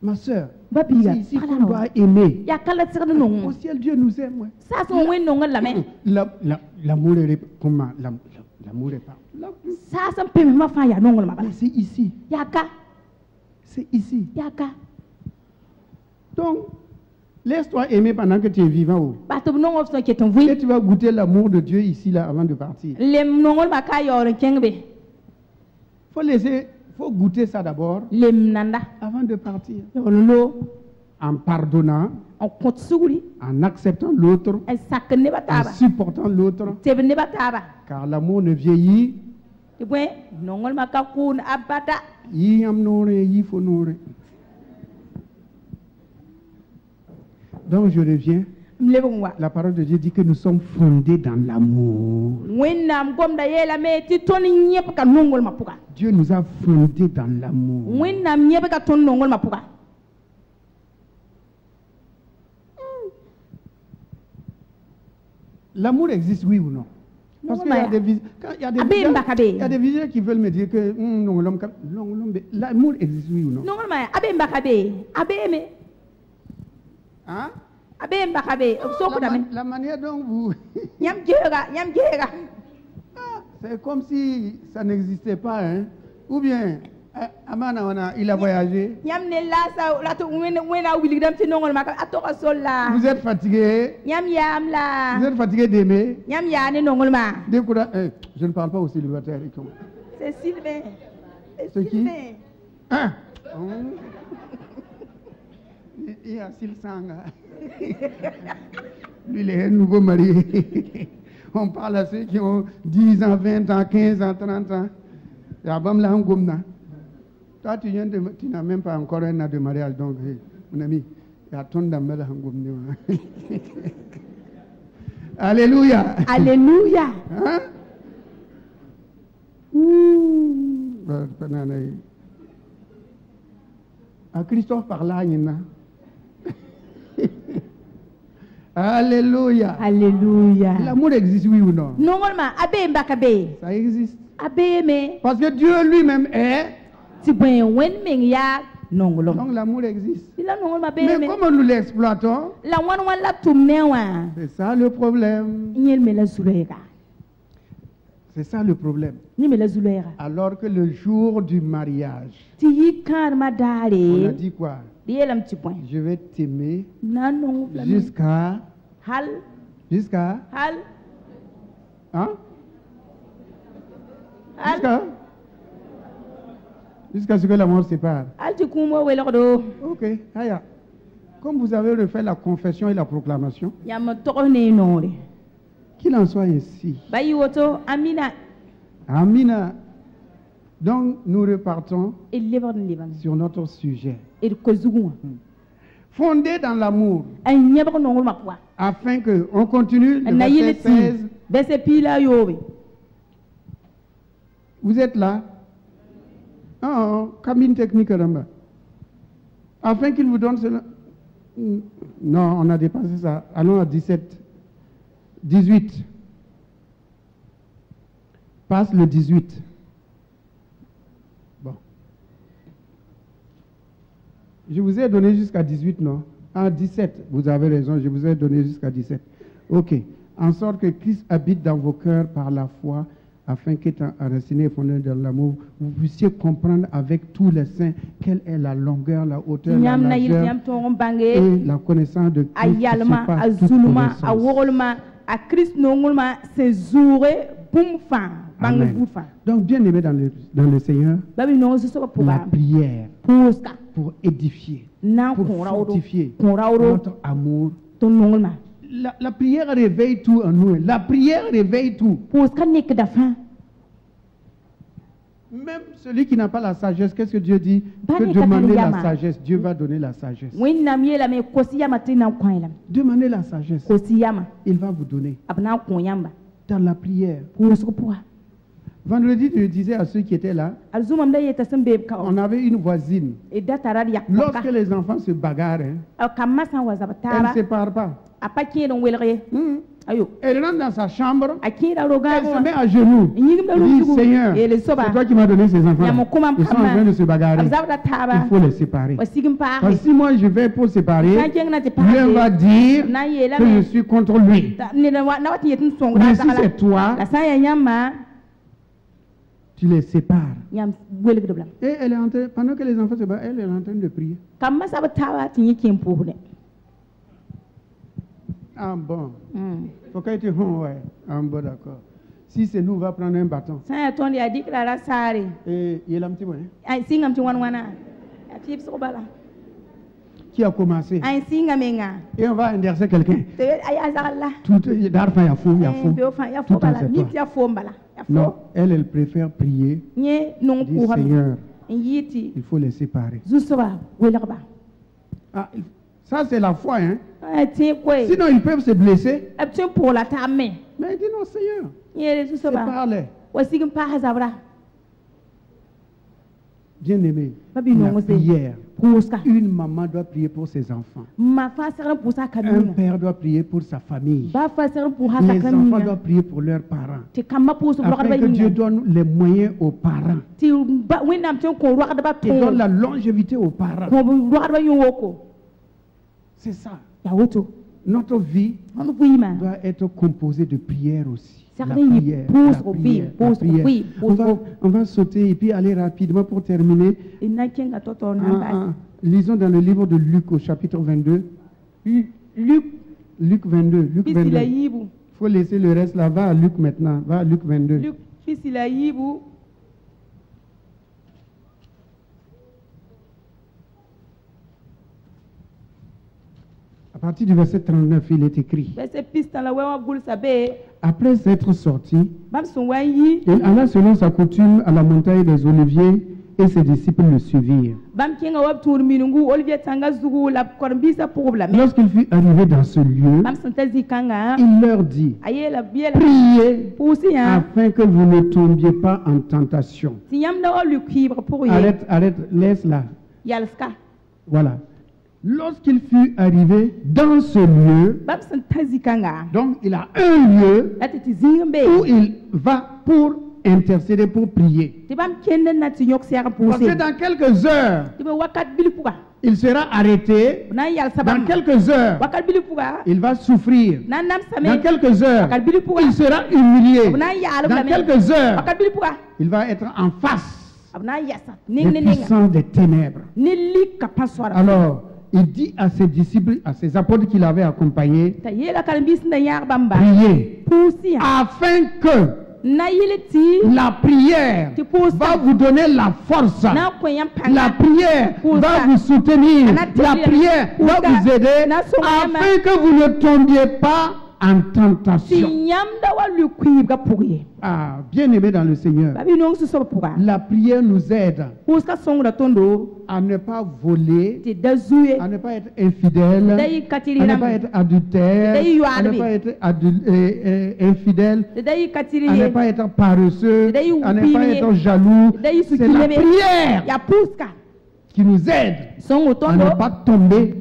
ma soeur, Babiga. c'est ici qu'on doit aimer. Ya kala tsir Au nong. ciel, Dieu nous aime. Ouais. Sa so wen nongol la me. L'amour est comment? L'amour est pas. Sa sam pem ma fa ya nongol ma ba. Mais c'est ici, Ya ka. c'est ici. Ya ka. Donc, laisse-toi aimer pendant que tu es vivant. Oh. Ba to nongol so ke ton Et vui. tu vas goûter l'amour de Dieu ici là avant de partir. Lem nongol ma ka yor kengbe. Faut goûter ça d'abord Lem nanda. avant de partir. Yolo. en pardonnant, en compte suguri en acceptant l'autre, en sak ne en bataba supportant l'autre, teb ne bataba car l'amour ne vieillit. ti bwe nongol makakun abada Yi am nore, yi fo nore. Donc je reviens. mlebungwa La parole de Dieu dit que nous sommes fondés dans l'amour. wennam gomda yela me ti ton nyep ka nongol mapuka Dieu nous a fondés dans l'amour. wennam nyep ka ton nongol mapuka L'amour existe, oui ou non? Parce qu'il y a des il y a des visiteurs qui veulent me dire que l'amour existe, oui ou non? nongol ma abe mbakabe abe me Hein? abe mbakabe soko dame La manière dont vous... nyam jega C'est comme si ça n'existait pas, hein? Ou bien, Amana, il a voyagé. nyam ne la sa la to wena wili dam ti nongol maka atoka solla Vous êtes fatigué. nyam yam la Vous êtes fatigué d'aimer. nyam ya ne nongol ma Je ne parle pas aux célibataires. c'est Sylvain C'est qui? Sylvain. Hein? Il y a Sylsanga. Lui, il est un nouveau marié. On parle à ceux qui ont 10 ans, 20 ans, 15 ans, 30 ans. Toi, tu n'as même pas encore un an de mariage, donc, mon ami, il y a ton dame là. Alléluia. Alléluia. Hein? À Christophe par là, il y en a. Alléluia. Alléluia. L'amour existe, oui ou non? nongol ma abe mbakabe Ça existe. abe me Parce que Dieu lui-même est. ti bwen wen meng ya nongolom Donc l'amour existe. ila nongol ma be Mais me comment nous l'exploitons? la wan la tumne wa C'est ça le problème. nyel me la zuleka C'est ça le problème. ni me la zuleka Alors que le jour du mariage, ti yi kan ma on a dare dit quoi? di yelam ti point Je vais t'aimer na nongol la me jusqu'à. hal Jusqu'à. hal Hein? hal Jusqu'à ce que la mort sépare. hal ti kumo welo do Ok, Aya. Comme vous avez refait la confession et la proclamation, yam to ne nore qu'il en soit ainsi. bayi woto amina Amina. Donc, nous repartons e lebar liban sur notre sujet. e ko zugun Fondé dans l'amour, ay nyeba ko nongol ma kwa afin que on continue le na verset yele 16. ti bese pila yobe Vous êtes là? Cabine technique, Ramba. Afin qu'il vous donne cela. Non, on a dépassé ça. Allons à 17. 18. Passe le 18. Bon. Je vous ai donné jusqu'à 18, non? Ah, 17. Vous avez raison, je vous ai donné jusqu'à 17. Ok. En sorte que Christ habite dans vos cœurs par la foi, afin qu'étant enraciné et fondé dans l'amour, vous puissiez comprendre avec tous les saints quelle est la longueur, la hauteur, la nyam na yil largeur nyam to bange et la connaissance de Christ qui ayalma surpasse toute azulma connaissance. awolma a Christ nongolma se zure bum fa bang Amen. bu fa Donc, bien aimé dans le Seigneur, babi no so la puga prière puska pour édifier, na pour ko rawdo fortifier ko rawdo notre amour. to nongolma La prière réveille tout en nous. La prière réveille tout. puska nek da fa Même celui qui n'a pas la sagesse, qu'est-ce que Dieu dit? Que Bani demander la kataliyama. sagesse. Dieu va donner la sagesse. wennam yela me kosiyama tina kwailam Demandez la sagesse. kosiyama Il va vous donner. abna ko yamba Dans la prière. pusko puga Vendredi, je disais à ceux qui étaient là, azuma mda yeta sembe ka on avait une voisine. e datara yak Lorsque les enfants se bagarrent, hein, kamma san elle ne wazabtara se sépare pas. apa kiedon welre ayo Elle rentre dans sa chambre, akira elle roga se met à genoux. Nyigim da Elle dit, lusugu. Seigneur, Ele c'est soba. toi qui m'as donné ces enfants. Nyamo kuma Ils sont en pama. train de se bagarrer. Abzabda taba. Il faut les séparer. Wasigim pa. Parce que si moi je vais pour séparer, Na jeng na te pa. Dieu va dire Na yela que me. je suis contre lui. Ni na wati yetin song Mais si c'est toi, La saya nyama tu les sépares. nyam welg de blam. Et elle est en train, pendant que les enfants se battent, elle est en train de prier. Kamma saba taba tinyi kempo ne. Ah bon. Faut qu'elle te ouais. Ah bon, d'accord. Si c'est nous, on va prendre un bâton. Saya tondi adik la la sare. Et il est un petit peu. Hein? Ay singam ti wan wana. Atip so bala. qui a commencé. Ai singa menga. Et on va inverser quelqu'un. Te ay azala. Tout, d'argent, il y a fou, il y a fou. Be ofa ya Tout fo bala. c'est Ni toi. ya fo mbala. Ya fo. Non, elle préfère prier. Nye non Dit pour Seigneur, yiti. il faut les séparer. Zusoba welarba. Ah, ça c'est la foi, hein. Ai tin kwe. Sinon ils peuvent se blesser. Abtin pour la tame. Mais dis non, Seigneur, Nye zusoba. séparez-les. Wasigin pa hazabra. Bien-aimé, Babi la non se. prière. Puska. Une maman doit prier pour ses enfants. Ma fa sera pour sa Un kamina. père doit prier pour sa famille. Ba fa sera pour ha Les sa enfants kamina. doivent prier pour leurs parents. Te kama pour so Afin que Dieu donne les moyens aux parents. Ti ba winam tin ko roa da ba Il donne to. la longévité aux parents. Ko roa da yo woko. C'est ça. Ya woto. Notre vie On buima. doit être composée de prières aussi. La Certains y prière, poussent la au prière, vide, la poussent au prière. vide, poussent On va sauter et puis aller rapidement pour terminer. Ina kenga toto Ah, na ah. Lisons dans le livre de Luc au chapitre 22. Luc Luc 22. Luc fils 22. la Il yibu. faut laisser le reste là. Va à Luc maintenant. Va à Luc 22. Luc fils la yibu. À partir du verset 39, il est écrit. Bese pista la wewa gul sabe. Après être sorti, Bam son wayi. il alla selon sa coutume à la montagne des Oliviers et ses disciples le suivirent. Bam kenga wab tour minungu Olivier tanga zugu la korbisa problème. Lorsqu'il fut arrivé dans ce lieu, Bam santazi kanga. il leur dit, Ayela biela. priez Pousi hein. afin que vous ne tombiez pas en tentation. Si yam da o lukibre pour y. Arrête, arrête, laisse là. Yalska. Voilà. Lorsqu'il fut arrivé dans ce lieu, Bam santazi kanga. donc il a un lieu Atiti zingbe. où il va pour intercéder, pour prier. Ti bam kende na ti yok ser Parce pousi. que dans quelques heures, Ti be wakat bilipuga. il sera arrêté. Na yal Dans sabam. quelques heures, Wakat bilipuga. il va souffrir. Na nam Dans same. quelques heures, Wakat bilipuga. il sera humilié. Abna yal Dans quelques heures, Wakat bilipuga. il va être en face Abna yasa. des Ning ning ning. puissants des ténèbres. Nili kapaswara. Alors, il dit à ses disciples, à ses apôtres qu'il avait accompagnés, Ta yela kalbis na yar bamba. priez Pousi ha. afin que Na yeleti. la prière Tu pousses va ça. vous donner la force. Na koyam panga. La prière Pousse va ça. vous soutenir. Ana La tibia. prière Pousse va ça. vous aider Na somayama. afin que vous ne tombiez pas en Si tentation. yam da wa lukibre pour y. Ah, bien-aimés dans le Seigneur, Babi non su so puga. la prière nous aide Pouska songra tondo. à ne pas voler, Ti da zuye. à ne pas être infidèle, Dai katiri à ne ram. pas être adultère, Dai yu à ne adbi. pas être infidèle, Dai katiri à ne ye. pas être paresseux, Dai yu à ne pas pimiye. être jaloux. Dai su C'est la kilebe. prière Ya puska. qui nous aide Songo à tondo. ne pas tomber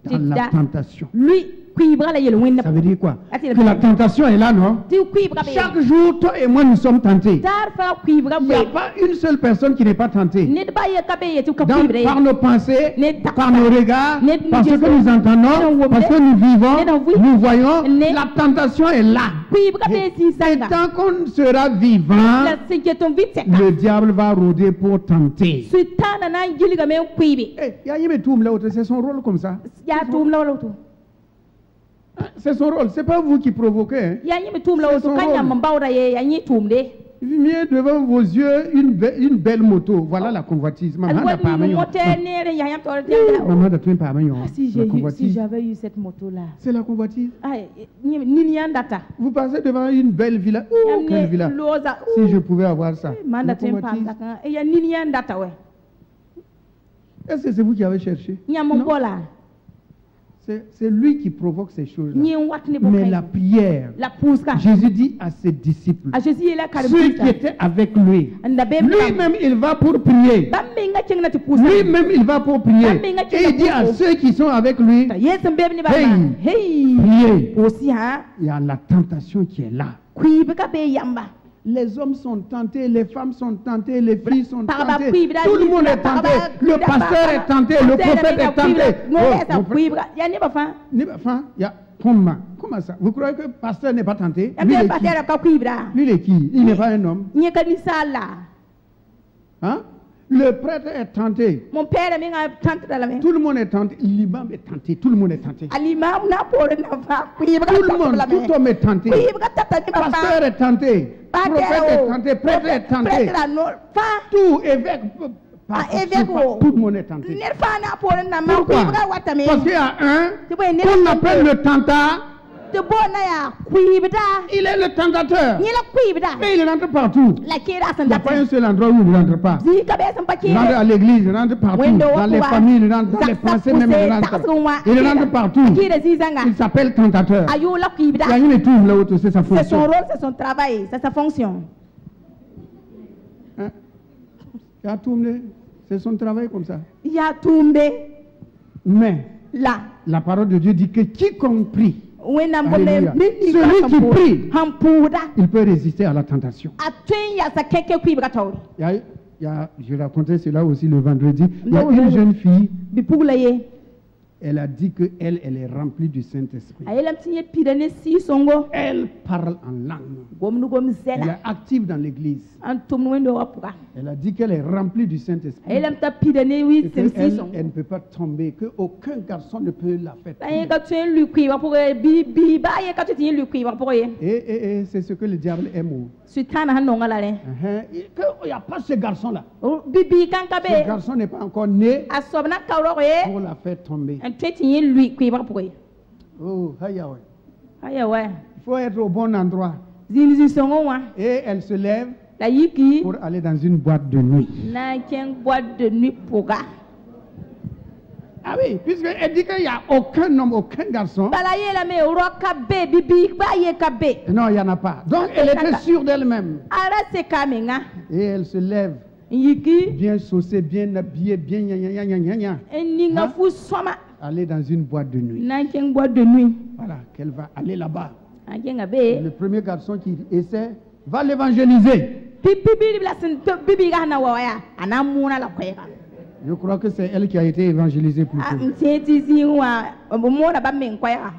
dans Ti la da. tentation. Lui cuivre la yel winna. Ça veut dire quoi? Attends, Que la tentation est là, non? Ti cuivre be. Chaque jour, toi et moi, nous sommes tentés. Dar fa cuivre Il n'y a be. pas une seule personne qui n'est pas tentée. Ned ba ye kabe ye tu ka Donc, cuivre. par nos pensées, Net par nos regards, Net parce que Jésus. nous entendons, Net parce que nous Net vivons, oui. nous voyons, Net la tentation est là. Cuivre be si Et sanga. tant qu'on sera vivant, La sinketon vite. le diable va rôder pour tenter. Sultana na giliga me cuivre. Eh, il y a Yémé Toum là, c'est son rôle comme ça. Ya tum la tu. C'est son rôle, c'est pas vous qui provoquez. Hein. Ya nyi tum la C'est tu son kanya rôle. mbawra ye ya nyi tum de. Mieux devant vos yeux une belle moto. Voilà la convoitise. Maman n'a pas Alwadi amené. mote nere ya yam to de. Maman n'a pas amené. Ah, si j'avais eu cette moto là. C'est la convoitise. Ah, ni yandata. Vous passez devant une belle villa. Oh, quelle villa. Loza. Si je pouvais avoir ça. Manda La tempa convoitise. saka. E ya ni yandata we. Est-ce que c'est vous qui avez cherché? Nyam Non. bola. C'est lui qui provoque ces choses-là. Nyi wat ne Mais bokai. la prière, La puska. Jésus dit à ses disciples, A Jésus la ceux qui karbita. étaient avec lui, Anda bem. lui-même il va pour prier. Bambe nga chenga ti puska. Lui-même il va pour prier. Et il dit à ceux qui sont avec lui, Yesem bem ni baba. Hey. Hey. priez. Pusi ha. Il y a la tentation qui est là. Kuibe ka be yamba. Les hommes sont tentés, les femmes sont tentées, les filles sont Paraba tentées. kuibra, Tout le monde est paraba tenté. Le kuibra, pasteur est tenté, le prophète est tenté. Non, Oh, ça mon frère. kuibra. Ya ni ba fa. Enfin, il y a comment ça? Vous croyez que le pasteur n'est pas tenté? Ya Lui, il be est pa qui? tera ka kuibra. Lui, il est qui? Il n'est pas un homme. Nyi ka ni sala. Hein? Le prêtre est tenté. Mon père mi nga tante la me. Tout le monde est tenté. L'imam est tenté. Tout le monde est tenté. Alimam na pore na fa. Kuibra Tout le monde, tout homme est tenté. Kuibra tata ni ba fa. Pasteur est tenté. Prophète est tenté. Prêtre est tenté. Prêtre la no fa. Tout évêque, Tout le monde est tenté. Ner fa na po na ma Pourquoi? kuibra watame. Parce qu'il y a un Te boy ne qu'on appelle le tentat. te bo na ya kuibda. Il est le tentateur. Ni la kuibda. Mais il rentre partout. La kira Il n'y a sanda. pas un seul endroit où il ne rentre pas. Zi ka be san pa Il rentre kira. à l'église, il rentre partout. Dans les familles, il rentre dans les pensées même, il rentre. Il rentre partout. Kira zi zanga. Il s'appelle tentateur. Ayo la Il y kuibda. a une étude là-haut, c'est sa C'est son fonction. rôle, c'est son travail, c'est sa fonction. Hein? Il y a tout, c'est son travail comme ça. Ya tumbe Mais la. la parole de Dieu dit que quiconque prie, Wena Alléluia. mbome Celui qui prie, hampuda. il peut résister à la tentation. Atwen ya sa keke kuibra tauri. Je racontais cela aussi le vendredi. Il y a Non, une non. jeune fille, Bipugla ye. elle a dit qu'elle est remplie du Saint-Esprit. Ayelam tinye pidane si songo. Elle parle en langue. Gom nu gom Elle zela. est active dans l'église. Antum wendo wapuga. Elle a dit qu'elle est remplie du Saint-Esprit. Ayelam ta pidane wi Et sem si qu'elle songo. elle ne peut pas tomber, qu'aucun garçon ne peut la faire Aye tomber. ka twen lui kuibra pour bi ba ye ka tinye lui kuibra pour ye. Et c'est ce que le diable aime. Sutana hanonga la le. Il n'y a pas ce garçon-là. Bibi kan ka Ce be. garçon n'est pas encore né Asobna kawro ye. pour la faire tomber. Antwen tinye lui kuibra pour ye. Oh, Yahweh. Aye ouais. Il faut être au bon endroit. Zin songo wa. Et elle se lève La yiki. pour aller dans une boîte de nuit. Na ken boîte de nuit poga. Ah oui, puisqu'elle dit qu'il n'y a aucun homme, aucun garçon. Bala ye la me roka be bibi ba ye ka be. Non, il n'y en a pas. Donc elle était sûre d'elle-même. Ara se kamenga. Et elle se lève, Yiki. bien chaussée, bien habillée, bien gna gna gna gna gna, Eninga Hein? fu soma. aller dans une boîte de nuit. Na ken boîte de nuit. Voilà, qu'elle va aller là-bas. Akenga Le be. premier garçon qui essaie va l'évangéliser. Bibi la sen bibi ga na wa ya. Ana muna la kweka. Je crois que c'est elle qui a été évangélisée plus Ah tôt. nteti zinwa. Mona ba men kweka.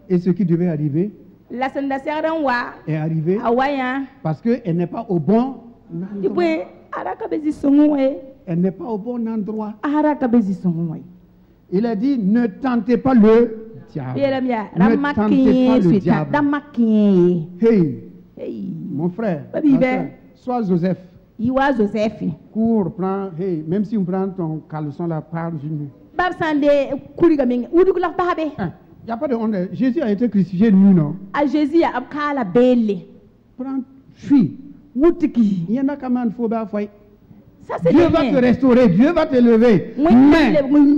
Et ce qui devait arriver La sen da serran wa. est arrivé Awaya. parce qu'elle n'est pas au bon endroit. Dibwe ara ka bezi songo we. Elle n'est pas au bon endroit. Ara ka bezi songo we. Il a dit, ne tentez pas le diable. Yela mia. Ne tentez pas Ramakin le suita. diable. Damakin. Hey, Hey. mon frère, Baby, ma ben. soeur, sois Joseph. Iwa Joseph. Cours, prends, hey, même si on prend ton caleçon là, parle une. Bab sande kuriga ming udugula babe. Il n'y a pas de honte. Jésus a été crucifié lui, non? A Jésus a abkala belle. Prends, fuis. Wutiki. Il y en a quand même, il faut faire. Ça c'est Dieu va te restaurer, Dieu va te lever. Mais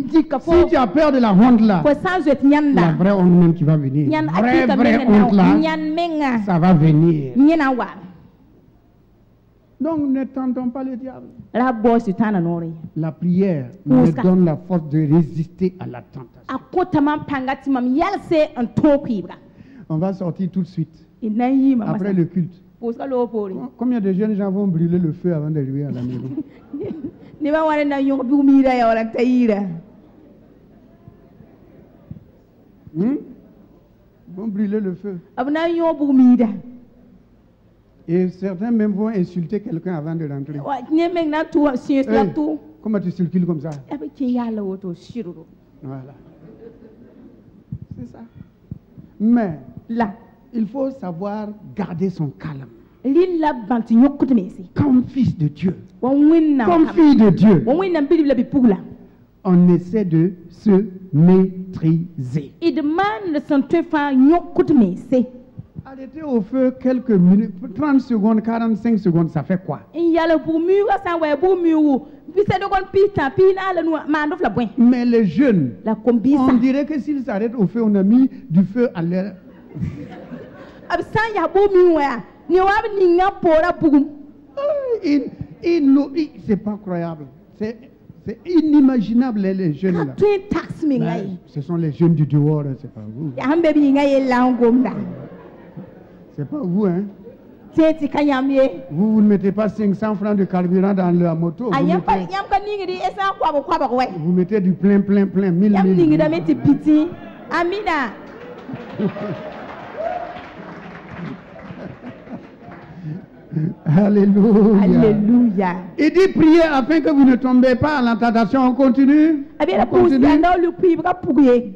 si tu as peur de la honte là, Ko sans être la nyanda. vraie honte même qui va venir. Nyan Vraie, akika vraie menga honte là, na. Nyan menga. ça va venir. Nyana wa. Donc ne tentons pas le diable. La boy sutana nori. La prière nous Oscar. donne la force de résister à la tentation. Akota man pangati mam yalse en tokibra. On va sortir tout de suite, Inayi mama. après le culte. Poska lo pori. Combien de jeunes gens vont brûler le feu avant d'arriver à la maison? Ni ba wane na yong bu mira ya wala tayira. Ils vont brûler le feu. Abna yong bu mira. Et certains même vont insulter quelqu'un avant de rentrer. Wa nyemeng na tu sien la Hey, tu. comment tu circules comme ça? Ebe kin yala woto shiruru. Voilà. C'est ça. Mais La. il faut savoir garder son calme. Lilla banti nyokut mesi. Comme fils de Dieu, Wan winna. comme fille de Dieu, Wan winna bidi la bi pugla. on essaie de se maîtriser. Il demande le santé fa nyokut mesi. Arrêter au feu quelques minutes, 30 secondes, 45 secondes, ça fait quoi? In yala bu miwa san wa bu miwu. Bisa dogon pita pina la nu mandof la bwen. Mais les jeunes, La kombisa. on dirait que s'ils s'arrêtent au feu, on a mis du feu à l'air. Ab san ya bu miwa. Ni wa ni nga pora bugum. C'est pas croyable. C'est inimaginable, les jeunes là. Twin tax me Ben, ngai. ce sont les jeunes du dehors, c'est pas vous. Ya hambe bi ngai la ngomda. C'est pas vous, hein. Teti kanyamye. Vous ne mettez pas 500 francs de carburant dans la moto. Vous Ayam pa mettez, yam ka ningi di esa kwa ba ouais. vous mettez du plein, 1000, Yam ningi 1000. da meti piti. Amina. Alléluia. Alléluia. Il dit priez afin que vous ne tombez pas à la tentation. On continue. Abia On continue. anda lu kuibra puguye.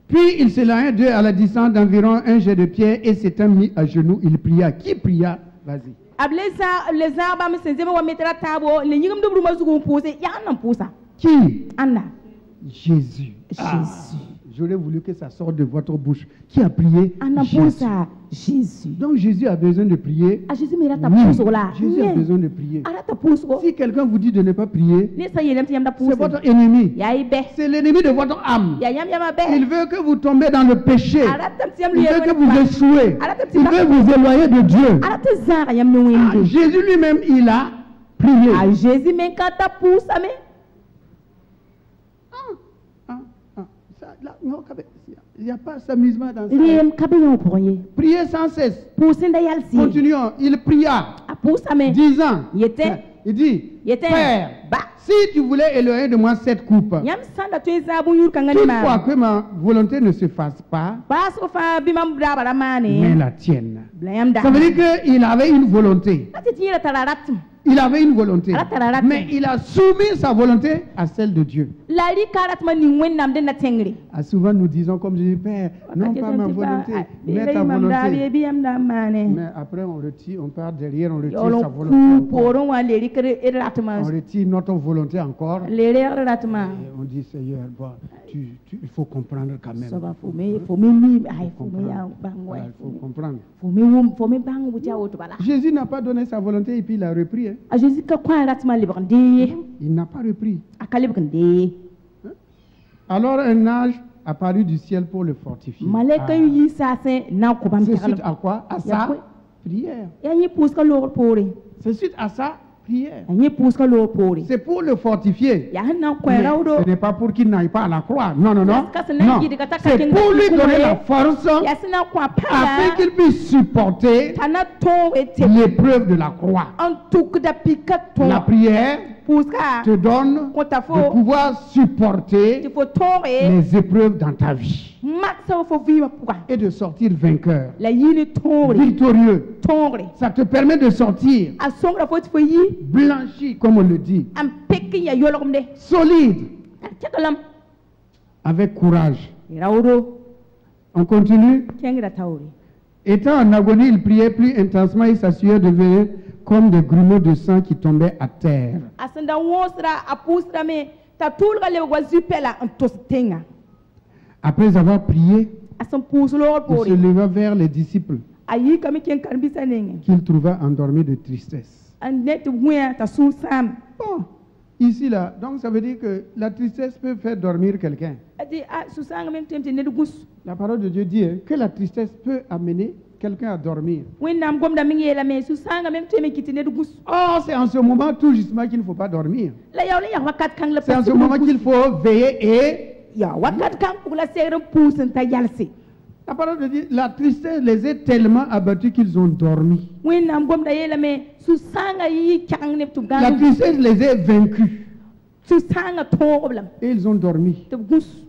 Puis il s'éloigna d'eux à la distance d'environ un jet de pierre et s'étant mis à genoux. Il pria. Qui pria? Vas-y. les arbres me senze wa mettra tabo le nyigum do bruma zugo poser ya nan posa. Qui? Anna. Jésus. Jésus. J'aurais voulu que ça sorte de votre bouche. Qui a prié? Anna Jésus. posa Jésus. Donc Jésus a besoin de prier. A Jésus me rata Oui, poso là. Jésus a besoin de prier. Arata poso. Si quelqu'un vous dit de ne pas prier, Ne sa yelem tiam da c'est poso. votre ennemi. Ya ibe. C'est l'ennemi de votre âme. Ya yam yama Il be. veut que vous tombez dans le péché. Arata tiam Il lu veut que yelo. vous échouez. Il veut vous éloigner de Dieu. Arata zara yam no Ah, windi. Jésus lui-même, il a prié. A Jésus men kata posa me. Ça, là, non, il n'y a pas d'amusement dans ça. Liem kabiyon pourrier. Priez sans cesse. Poussinda yalsi. Continuons. Il pria A posa me. 10 ans. Il était. Il dit, Yete. Père, Ba. si tu voulais éloigner de moi cette coupe, Yam sanda tu zabu yur kangani toutefois ma. que ma volonté ne se fasse pas, Bas fa bimam braba la mais mane. la tienne. Blayam da. Ça veut dire qu'il avait une volonté. Ati tira tararat. Il avait une volonté. Ratarara. Mais il a soumis sa volonté à celle de Dieu. Lari karat man ni wennam den na tengri. Ah, souvent nous disons comme Jésus, Père, non pas ma volonté, mais ta volonté. Biyam da mane. Mais après on retire, on part derrière, on retire Yolo sa volonté. ku encore. poron wa leri kere On ratman. retire notre volonté encore. Leri ratman. Et on dit, Seigneur, bon, il faut comprendre quand même. So ba fo me ni ay fo me ya bangwe. Voilà, il faut comprendre. Fo me bang bu jawo to bala. Jésus n'a pas donné sa volonté et puis il a repris. Hein. A Jésus ka kwa ratman libande. Il n'a pas repris. Akalibande. Alors un ange apparu du ciel pour le fortifier. Maleka Ah. yi sase na ko bam C'est takal. suite à quoi? À Ya sa kwe. prière. Ya yi puska lor pore. C'est suite à sa prière. Ya yi puska lor pore. C'est pour le fortifier. Ya hanna ko Mais rawdo. ce n'est pas pour qu'il n'aille pas à la croix. Non, non, non. Parce que c'est Non. là qu'il dit que t'as C'est quelqu'un pour qui lui donner courait. la force Ya sina ko afin pala. qu'il puisse supporter Tana ton ete. l'épreuve de la croix. En tout da pikaton. La prière Puska. te donne Ko ta de fo. pouvoir supporter Tu faut ton e. les épreuves dans ta vie Max fo vivre pourquoi. et de sortir vainqueur, La yini ton re. victorieux. Ton re. Ça te permet de sortir A songra fo fo yi. blanchi, comme on le dit, Am pekki ya yolom de. solide, Takalam. avec courage. Rawdo. On continue. Kengra tawri. Étant en agonie, il priait plus intensement et s'assurait de venir comme des grumeaux de sang qui tombaient à terre. Asanda wosra a pusra me. Ta tulga le wa zupela en tostenga. Après avoir prié, Asan pus lor il se pore. leva vers les disciples Ayi kami ken karbisa nenge. qu'il trouva endormis de tristesse. An net wea ta sun sam. Bon, ici, là, donc ça veut dire que la tristesse peut faire dormir quelqu'un. Adi a susanga mem temte ne gus. La parole de Dieu dit hein, que la tristesse peut amener quelqu'un à dormir. Wennam gomda mingi la me susanga mem teme kiti ne gus. Oh, c'est en ce moment tout justement qu'il ne faut pas dormir. La yaw la ya wakat kang la C'est en ce moment qu'il faut veiller et ya wakat kang pour la serre pousse ta yalsi. la parole de Dieu, la tristesse les a tellement abattus qu'ils ont dormi. Wennam gomda yela me susanga yi kang ne tu La gan. tristesse les a vaincus Susanga toblam. et ils ont dormi. Te gus.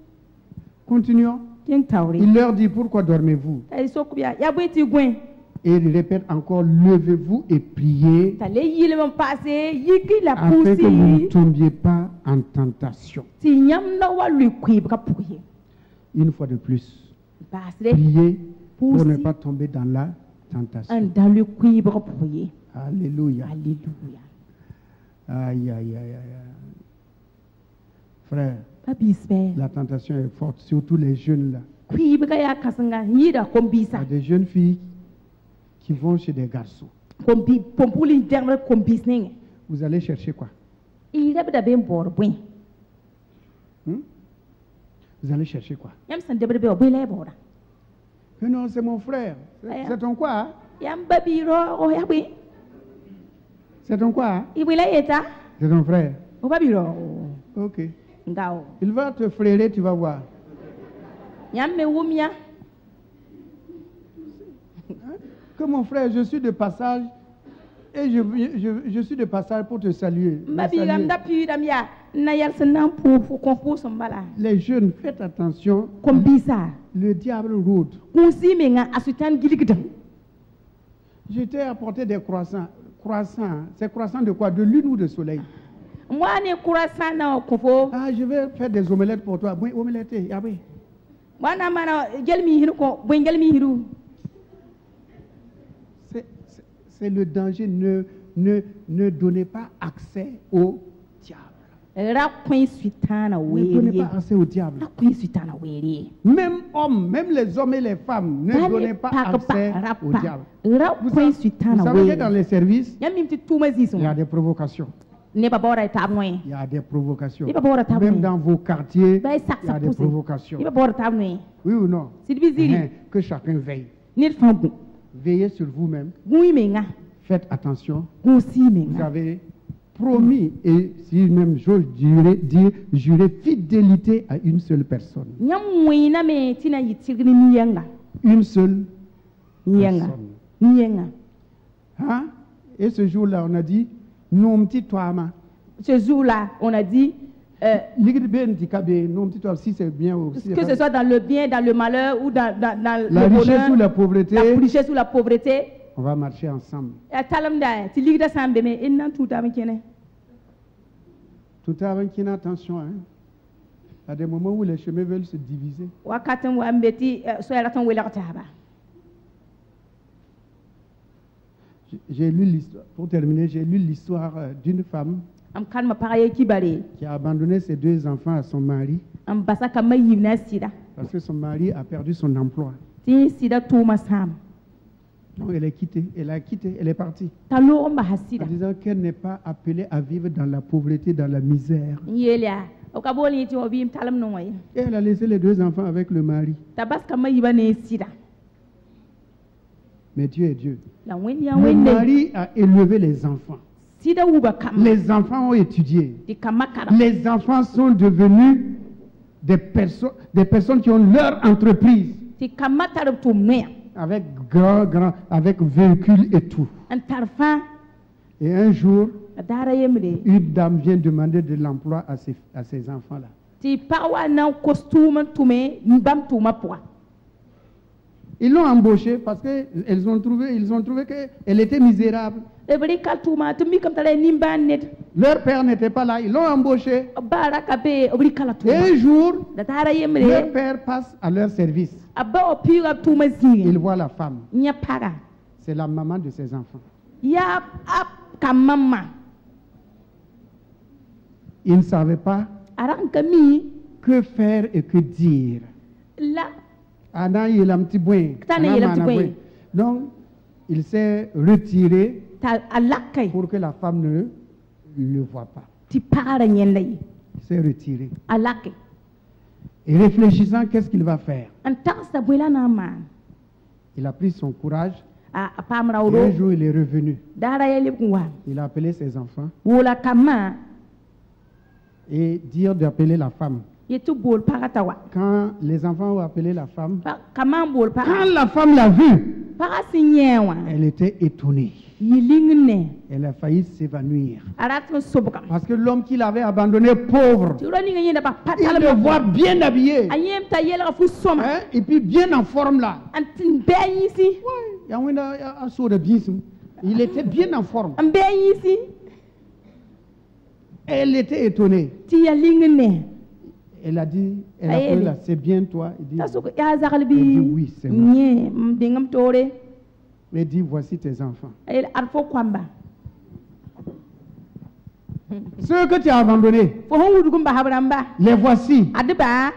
Continuons. Ken tawri. Il leur dit, pourquoi dormez-vous? Ay sokubya ya bweti gwen. Et il répète encore, levez-vous et priez Ta le yile mon passé yiki la afin que vous ne poussi. tombiez pas en tentation. Ti nyam na wa lui kwib ka puye. Une fois de plus, Pasre. priez pour ne Poussi. pas tomber dans la tentation. An dans le kwib ka puye. Alléluia. Alléluia. Aïe, aïe, aïe, aïe. aïe. Frère, Babisbe. la tentation est forte, surtout les jeunes là. Kwib ka ya kasanga yida Il kombisa. y a des jeunes filles qui vont chez des garçons. Kombi pompuli derme kombisning. Vous allez chercher quoi? Ira bida ben bor bwen. Vous allez chercher quoi? Yam san debre be obele bora. Mais non, c'est mon frère. C'est ton quoi? Hein? Yam babiro o ya bwe. C'est ton quoi? Hein? Ibwela yeta. C'est ton frère. O babiro. Ok. Ngao. Il va te frairer, tu vas voir. Yam me wumia. Que mon frère, je suis de passage et je suis de passage pour te saluer. Me Mabiram saluer. da piram ya. Na yal sanan pour konfu sombala. Les jeunes, faites attention. Kombisa. Le diable rôde. Kunsi me nga asutan giligdam. Je t'ai apporté des croissants. Croissants, c'est croissants de quoi? De lune ou de soleil? Moi ne kurasa na kofo. Ah, je vais faire des omelettes pour toi. Oui, omelette. Ah oui. Wana mana gelmi hiru ko bwen gelmi hiru. c'est le danger. Ne donnez pas accès au diable. Ra kwen suitana Ne donnez weri. pas accès au diable. Ra kwen suitana weri. Même hommes, même les hommes et les femmes, ne donnez pas accès au diable. Ra Vous kwen savez, suitana que dans weri. les services, Yamim ti tuma zisu. il y a des provocations. Ne ba bora ta mwe. Il y a des provocations. Il va pas avoir de Même tabou. dans vos quartiers, Ba sak il y a sak des pousse. provocations. Ne ba bora ta mwe. Oui ou non? Silbi ziri. Que chacun veille. Nit fangu. Veillez sur vous-même. Gui menga. Faites attention. Gu si Vous menga. avez promis, et si même j'ose jurer fidélité à une seule personne. Nyam mwina me tina yitigri niyanga. Une seule Niyanga. personne. Niyanga. Hein? Et ce jour-là, on a dit, non petit toi, Ce jour-là, on a dit si c'est bien ou si c'est que pas- ce soit dans le bien, dans le malheur ou dans la le richesse bonheur, ou la pauvreté, la richesse ou la pauvreté. on va marcher ensemble. Talam da ti ligda sambe me inna tuta me kene. Tout avant qu'il y ait attention. Hein? Il y a des moments où les chemins veulent se diviser. Wakatam wa mbeti so ya ratan wela ta ba. J'ai lu l'histoire, pour terminer, j'ai lu l'histoire d'une femme Am kan ma paraye kibare. qui a abandonné ses 2 enfants à son mari Am basaka mayina sida. parce que son mari a perdu son emploi. Ti sida tuma sam. Donc elle est quittée, elle est partie. Talo mba hasida. En disant qu'elle n'est pas appelée à vivre dans la pauvreté, dans la misère. Yelia. O ka boli ti obim talam no way. Et elle a laissé les 2 enfants avec le mari. Tabaska mayiba ne sida. Mais Dieu est Dieu. La wenya Le wende. mari a élevé les enfants. Sida uba kam. Les enfants ont étudié. Ti kamakara. Les enfants sont devenus des personnes qui ont leur entreprise Ti kamatara tumne. avec avec véhicule et tout. An tarfa Et un jour, dara yemre. une dame vient demander de l'emploi à ces enfants-là. Ti pawa na costume tume mbam tuma poa. Ils l'ont embauchée parce qu'ils ont trouvé qu'elle était misérable. Ebri kal tuma tumi kam tale nimba net. Leur père n'était pas là, ils l'ont embauchée. Baraka be obri kala Et tuma. un jour, Da dara leur yemre. père passe à leur service. Abba o pira tuma Il zigi. voit la femme. Nya para. C'est la maman de ses enfants. Ya ap kamama. Il ne savait pas Aran kami que faire et que dire. la Ana il a un petit boin. Tana il a un petit boin. Donc, il s'est retiré ta alakai. pour que la femme ne le voie pas. Ti para nyendai. Il s'est retiré. Alakai. Et réfléchissant, qu'est-ce qu'il va faire? An taksa bwela na man. Il a pris son courage. A pam Et un rawdo. jour, il est revenu. Dara yele kunwa. Il a appelé ses enfants Wola kama et dire d'appeler la femme. yetu bol para wa. Quand les enfants ont appelé la femme, Kama bol quand para. la femme l'a vue, Para sinyewa. elle était étonnée. Yilingne. Elle a failli s'évanouir. Aratno sobkam. Parce que l'homme qui l'avait abandonné pauvre, Ti roni nga yenda ba il patala le voit bien habillé. Ayem ta yela fu soma. Hein, et puis bien en forme là. Antin benyisi. Il était bien en forme. An benyisi. Elle était étonnée. Ti yalingne. Elle a dit, elle a Aïe, appelé elle. là, c'est bien toi. Il dit, Taso ya zagal Elle dit bi. oui, c'est moi. Nye dingam tore. elle dit, voici tes enfants. El arfo kwamba. Ceux que tu as abandonnés, Fo hon wudu gumba habramba. les voici. Adeba.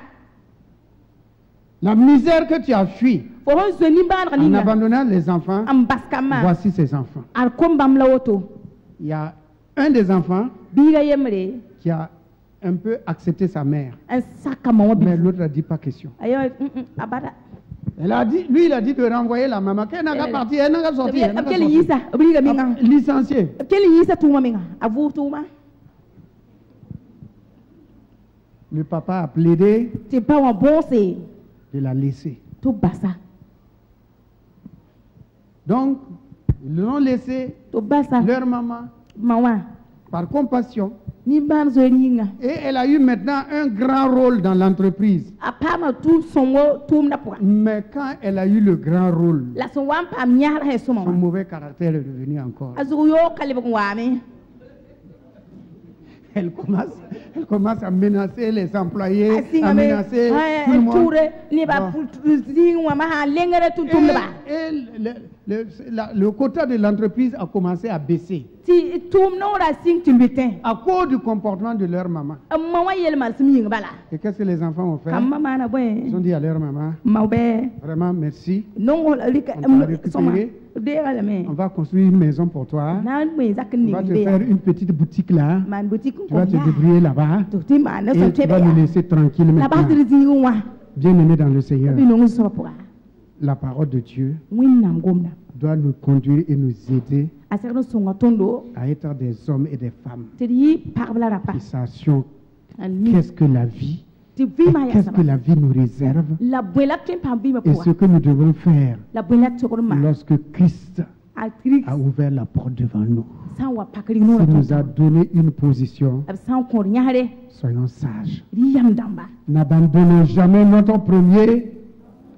La misère que tu as fui Fo hon zoni ban en ninga. abandonnant les enfants, Am baskama. voici ces enfants. Ar kombam lawoto. Il y a un des enfants Biga yemre. qui a un peu accepté sa mère. An sakama wabi. Mais l'autre a dit pas question. Ayo abada. Elle a dit, lui, il a dit de renvoyer la maman. Qu'elle n'a qu'à partir, elle n'a qu'à sortir. elle n'a qu'à Abkeli sortir. yisa. Obliga minga. Licencié. Abkeli yisa tuma minga. Avu tuma. Le papa a plaidé Ti pa wa bonse. de la laisser. To basa. Donc, ils l'ont laissé, To basa. leur maman, Mawa. par compassion. Ni ban zoringa. Et elle a eu maintenant un grand rôle dans l'entreprise. Apama tu songo tum na poa. Mais quand elle a eu le grand rôle, La son wan pam nyar he soma. son mauvais caractère est revenu encore. Azu yo kalibu wame. Elle commence Elle commence à menacer les employés, Assim à ame menacer tout le ai monde. ture ni ba Bon. zingwa ma ha lengere tuntum ba. Le quota de l'entreprise a commencé à baisser Ti tum no ra sing tu lutin. à cause du comportement de leur maman. Amma wa yel mal simi ying bala. Et qu'est-ce que les enfants ont fait? Kam mama na Ils ont boy. dit à leur maman, Maube vraiment merci, non la lika On t'a récupéré. soma. De la me. on va construire une maison pour toi. Na me zak On ni va te be. faire une petite boutique là. Man boutique Tu vas te ko. débrouiller là-bas. To ti ma na so Et tu vas tebe. nous laisser tranquille La ba maintenant. tri zingwa. Bien-aimés dans le Seigneur, Bi no so pour. la parole de Dieu Win nam gomna. doit nous conduire et nous aider Aser no songa tondo. à être des hommes et des femmes Ti parla rapa. qui sachions Ani. qu'est-ce que la vie, Ti vi ma et ya qu'est-ce que sama. la vie nous réserve La buela tren pambi ma et pour. ce que nous devons faire La buela tokorma. lorsque Christ Atrix a ouvert la porte devant nous. san wa pakri no S'il ra nous a donné une position, ab san ko nyaare soyons sages. riyam damba N'abandonnons jamais notre premier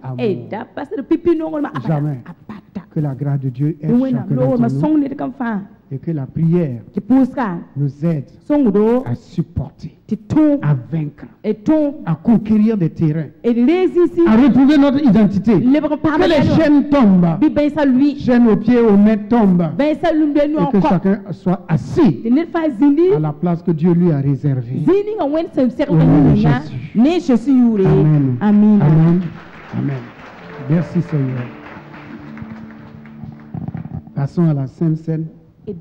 amour. da passer pipi no ma Jamais. apata Que la grâce de Dieu aide wena chacun no d'entre ma nous song ne kam fa et que la prière ki puska nous aide song do à supporter, ti ton à vaincre, et ton à conquérir des terrains, et resisi à retrouver notre identité. le ba pa Que les chaînes tombent, bi ben sa lui chaînes aux pieds, aux mains tombent, ben sa lu ben et no que ko chacun soit assis de ne fa zindi à la place que Dieu lui a réservée. zindi nga wen sem ser Au nom de nya Jésus. ne Jésus yure Amen. amen Amen. Amen. Merci Seigneur. Passons à la Sainte Seine. et